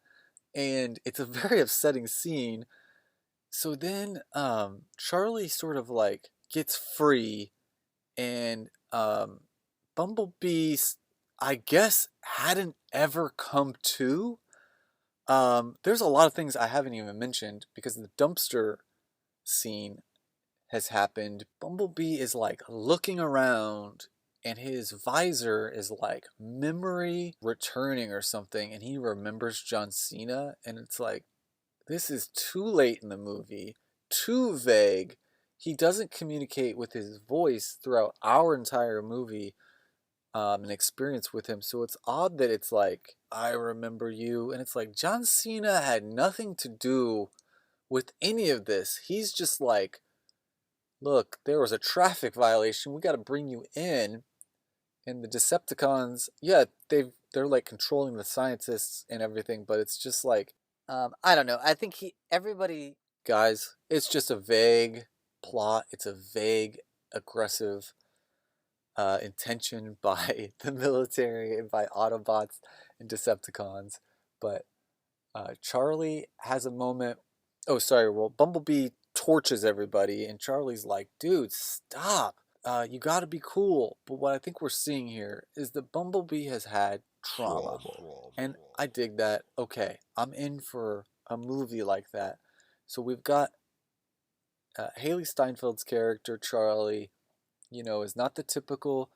[SPEAKER 1] and it's a very upsetting scene. So then Charlie sort of like gets free, and Bumblebee, I guess, hadn't ever come to. There's a lot of things I haven't even mentioned, because the dumpster scene has happened. Bumblebee is like looking around, and his visor is like memory returning or something, and he remembers John Cena, and it's like, this is too late in the movie, too vague. He doesn't communicate with his voice throughout our entire movie. An experience with him. So it's odd that it's like, I remember you, and it's like John Cena had nothing to do with any of this. He's just like, look, there was a traffic violation, we got to bring you in. And the Decepticons, yeah, they're like controlling the scientists and everything, but it's just like, I don't know. I think everybody, guys, it's just a vague plot. It's a vague, aggressive intention by the military and by Autobots and Decepticons. But Charlie has a moment. Oh, sorry. Well, Bumblebee torches everybody, and Charlie's like, dude, stop. You gotta be cool. But what I think we're seeing here is that Bumblebee has had trauma. And I dig that. Okay, I'm in for a movie like that. So we've got HaileeSteinfeld's character, Charlie, is not the typical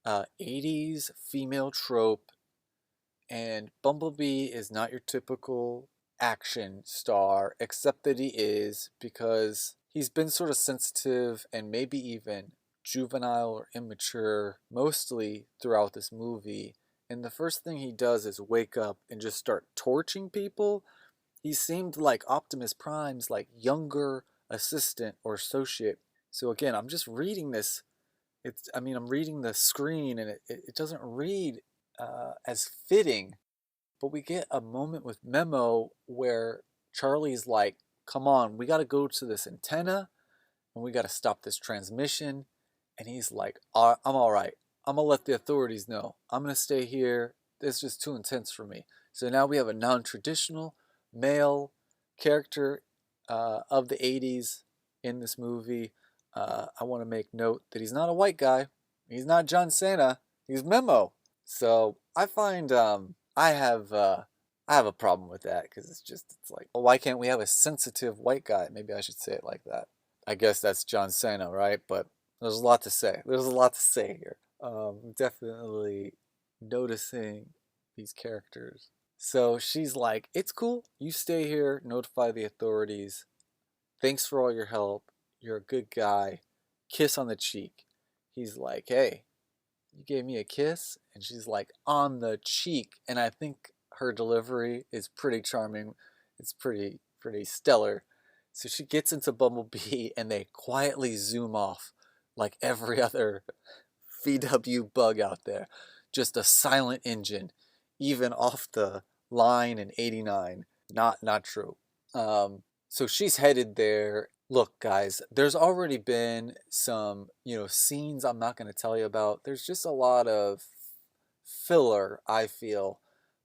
[SPEAKER 1] 80s female trope, and Bumblebee is not your typical action star, except that he is, because he's been sort of sensitive and maybe even juvenile or immature mostly throughout this movie. And the first thing he does is wake up and just start torching people. He seemed like Optimus Prime's like younger assistant or associate. So again, I'm just reading this. I'm reading the screen, and it doesn't read as fitting. But we get a moment with Memo where Charlie's like, come on, we got to go to this antenna and we got to stop this transmission. And he's like, I'm all right. I'm going to let the authorities know. I'm going to stay here. This is just too intense for me. So now we have a non-traditional male character of the 80s in this movie. I want to make note that he's not a white guy. He's not John Cena. He's Memo. So I find I have a problem with that, because it's like, well, why can't we have a sensitive white guy? Maybe I should say it like that. I guess that's John Cena, right? But there's a lot to say. There's a lot to say here. Definitely noticing these characters. So she's like, it's cool. You stay here, notify the authorities. Thanks for all your help. You're a good guy. Kiss on the cheek. He's like, hey, you gave me a kiss? And she's like, on the cheek. And I think her delivery is pretty charming. It's pretty stellar. So she gets into Bumblebee, and they quietly zoom off like every other VW bug out there. Just a silent engine, even off the line in '89. Not true. So she's headed there. Look, guys, there's already been some, scenes I'm not going to tell you about. There's just a lot of filler, I feel.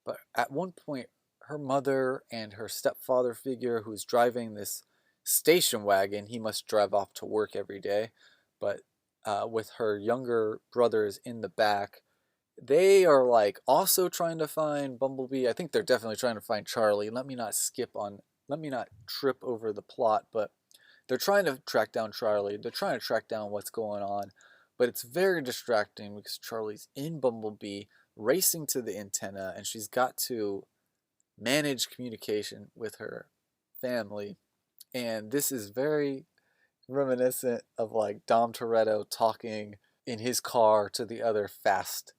[SPEAKER 1] But at one point, her mother and her stepfather figure, who's driving this station wagon, he must drive off to work every day, but with her younger brothers in the back, they are like also trying to find Bumblebee. I think they're definitely trying to find Charlie. Let me not trip over the plot, but they're trying to track down Charlie. They're trying to track down what's going on, but it's very distracting because Charlie's in Bumblebee racing to the antenna, and she's got to manage communication with her family. And this is very reminiscent of like Dom Toretto talking in his car to the other fasters.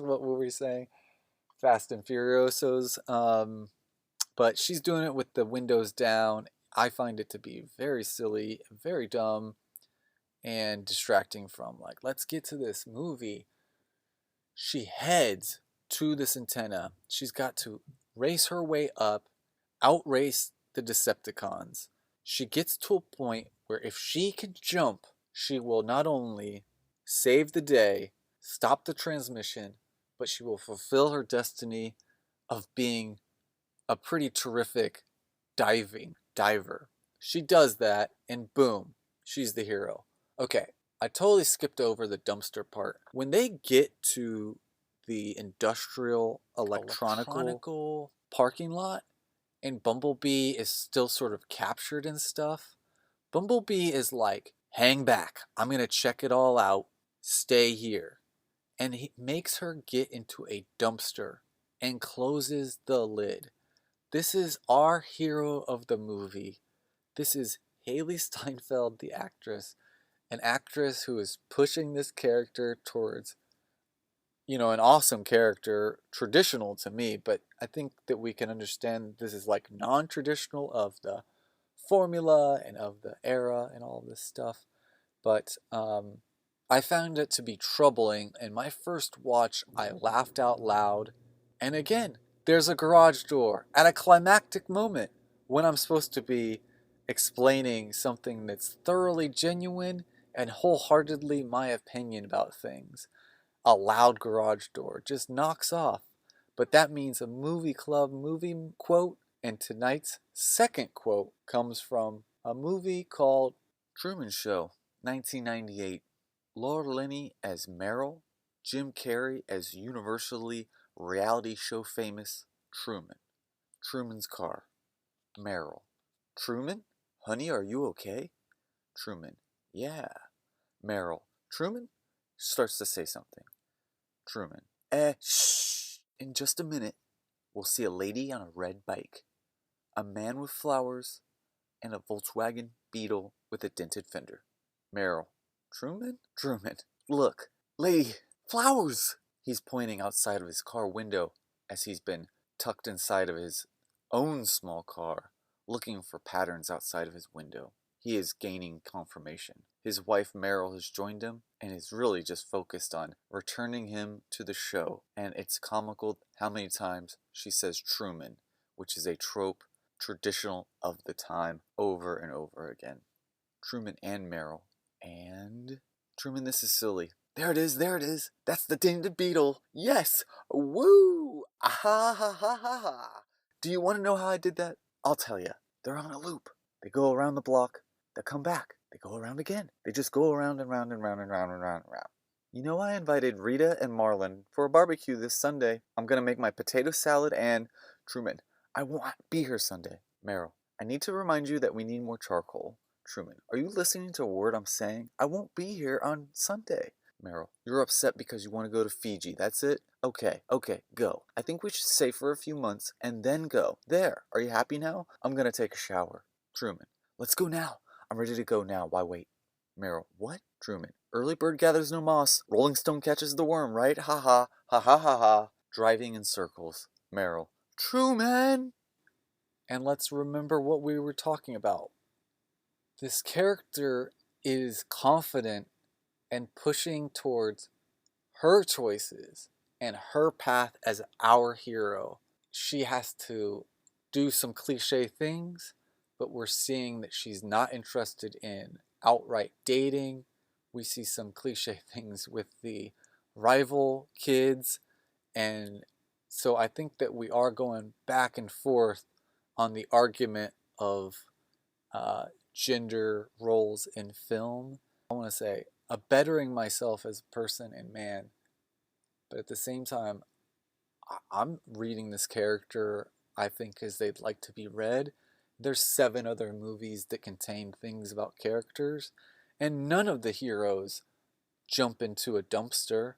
[SPEAKER 1] What were we saying? Fast and Furiosos. But she's doing it with the windows down. I find it to be very silly, very dumb, and distracting from like, let's get to this movie. She heads to this antenna. She's got to race her way up, outrace the Decepticons. She gets to a point where if she can jump, she will not only save the day, stop the transmission, but she will fulfill her destiny of being a pretty terrific diver. She does that, and boom, she's the hero. Okay, I totally skipped over the dumpster part. When they get to the industrial electronical parking lot, and Bumblebee is still sort of captured and stuff, Bumblebee is like, hang back, I'm gonna check it all out, stay here. And he makes her get into a dumpster and closes the lid. This is our hero of the movie. This is HaileeSteinfeld, the actress, an actress who is pushing this character towards, an awesome character, traditional to me, but I think that we can understand this is like non-traditional of the formula and of the era and all this stuff. But I found it to be troubling. In my first watch, I laughed out loud. And again, there's a garage door at a climactic moment when I'm supposed to be explaining something that's thoroughly genuine and wholeheartedly my opinion about things. A loud garage door just knocks off. but that means a movie club movie quote. And tonight's second quote comes from a movie called Truman Show, 1998. Laura Linney as Meryl, Jim Carrey as universally reality show famous Truman. Truman's car. Meryl. Truman? Honey, are you okay? Truman. Yeah. Meryl. Truman? Starts to say something. Truman. Shh. In just a minute, we'll see a lady on a red bike, a man with flowers, and a Volkswagen Beetle with a dented fender. Meryl. Truman? Truman. Look, lady, flowers! He's pointing outside of his car window as he's been tucked inside of his own small car, looking for patterns outside of his window. He is gaining confirmation. His wife Meryl has joined him and is really just focused on returning him to the show. And it's comical how many times she says Truman, which is a trope traditional of the time, over and over again. Truman and Meryl. And Truman, this is silly. There it is, there it is. That's the dented beetle. Yes! Woo! Ah ha ha ha ha ha. Do you want to know how I did that? I'll tell you. They're on a loop. They go around the block. They come back. They go around again. They just go around and round and round and round and round and round. You know, I invited Rita and Marlon for a barbecue this Sunday. I'm going to make my potato salad and Truman. I won't be here Sunday. Meryl. I need to remind you that we need more charcoal. Truman. Are you listening to a word I'm saying? I won't be here on Sunday. Meryl. You're upset because you want to go to Fiji, that's it? Okay, go. I think we should stay for a few months and then go. There, are you happy now? I'm gonna take a shower. Truman. Let's go now. I'm ready to go now, why wait? Meryl. What? Truman. Early bird gathers no moss. Rolling stone catches the worm, right? Ha ha, ha ha ha ha. Driving in circles. Meryl. Truman! And let's remember what we were talking about. This character is confident and pushing towards her choices and her path as our hero. She has to do some cliche things, but we're seeing that she's not interested in outright dating. We see some cliche things with the rival kids, and so I think that we are going back and forth on the argument of gender roles in film. I want to say, bettering myself as a person and man, but at the same time, I'm reading this character, I think, as they'd like to be read. There's 7 other movies that contain things about characters, and none of the heroes jump into a dumpster,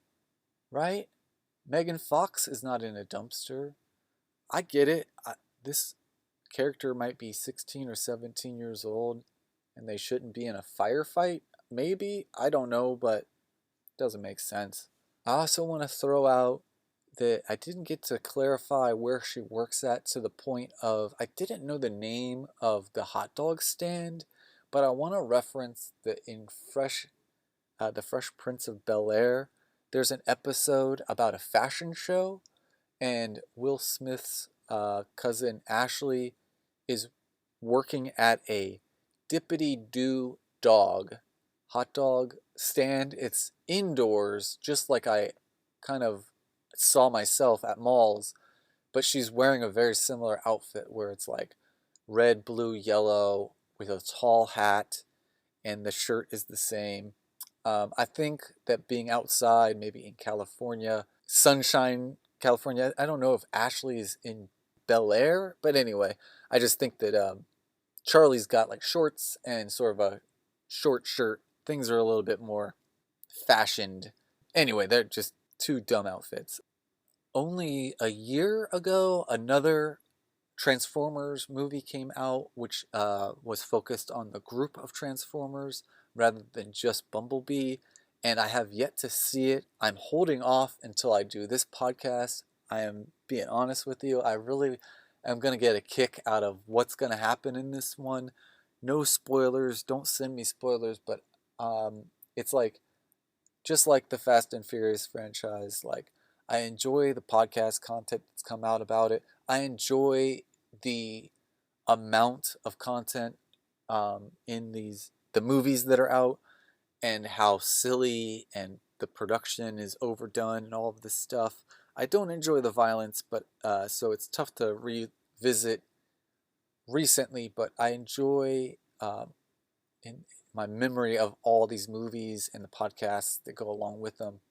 [SPEAKER 1] right? Megan Fox is not in a dumpster. I get it. This character might be 16 or 17 years old, and they shouldn't be in a firefight. Maybe, I don't know, but it doesn't make sense. I also want to throw out that I didn't get to clarify where she works at, to the point of I didn't know the name of the hot dog stand, but I want to reference that in The Fresh Prince of Bel-Air, there's an episode about a fashion show, and Will Smith's cousin Ashley is working at a Dippity-Doo Dog hot dog stand. It's indoors, just like I kind of saw myself at malls, but she's wearing a very similar outfit where it's like red, blue, yellow with a tall hat, and the shirt is the same. I think that being outside, maybe in California, Sunshine, California, I don't know if Ashley is in Bel Air, but anyway, I just think that Charlie's got like shorts and sort of a short shirt. Things are a little bit more fashioned. Anyway, they're just 2 dumb outfits. Only a year ago, another Transformers movie came out, which was focused on the group of Transformers rather than just Bumblebee, and I have yet to see it. I'm holding off until I do this podcast. I am being honest with you. I really am going to get a kick out of what's going to happen in this one. No spoilers. Don't send me spoilers, but it's like, just like the Fast and Furious franchise, like, I enjoy the podcast content that's come out about it. I enjoy the amount of content in the movies that are out, and how silly and the production is overdone and all of this stuff. I don't enjoy the violence, but so it's tough to revisit recently, but I enjoy in my memory of all these movies and the podcasts that go along with them.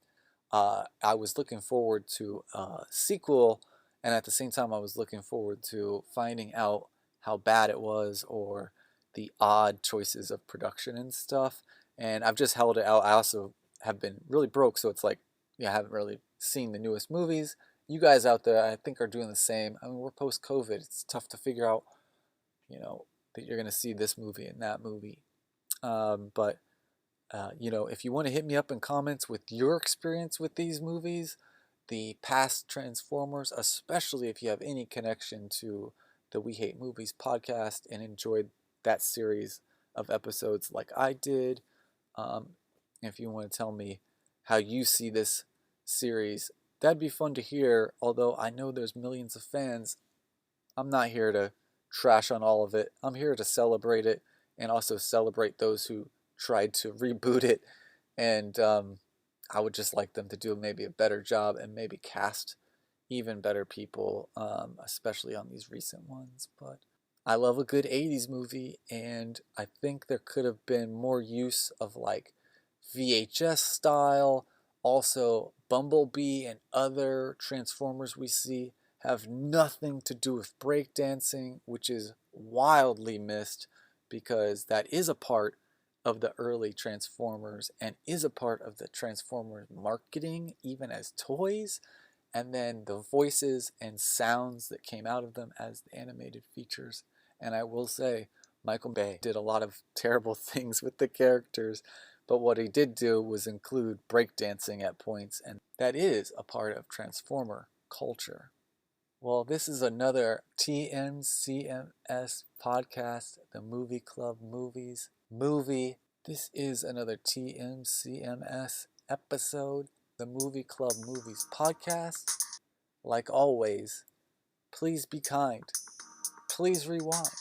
[SPEAKER 1] I was looking forward to a sequel, and at the same time, I was looking forward to finding out how bad it was or the odd choices of production and stuff. And I've just held it out. I also have been really broke, so it's like, yeah, I haven't really seen the newest movies. You guys out there, I think, are doing the same. I mean, we're post-COVID. It's tough to figure out, you know, that you're going to see this movie and that movie. But if you want to hit me up in comments with your experience with these movies, the past Transformers, especially if you have any connection to the We Hate Movies podcast and enjoyed that series of episodes like I did. If you want to tell me how you see this series, that'd be fun to hear. Although I know there's millions of fans, I'm not here to trash on all of it. I'm here to celebrate it and also celebrate those who tried to reboot it. And I would just like them to do maybe a better job and maybe cast even better people, especially on these recent ones. But I love a good 80s movie, and I think there could have been more use of like VHS style. Also, Bumblebee and other Transformers we see have nothing to do with breakdancing, which is wildly missed because that is a part of the early Transformers and is a part of the Transformers marketing, even as toys. And then the voices and sounds that came out of them as the animated features. And I will say, MichaelBay did a lot of terrible things with the characters, but what he did do was include breakdancing at points, and that is a part of Transformer culture. Well, this is another TMCMS podcast, the Movie Club Movies movie. This is another TMCMS episode, the Movie Club Movies podcast. Like always, please be kind. Please rewind.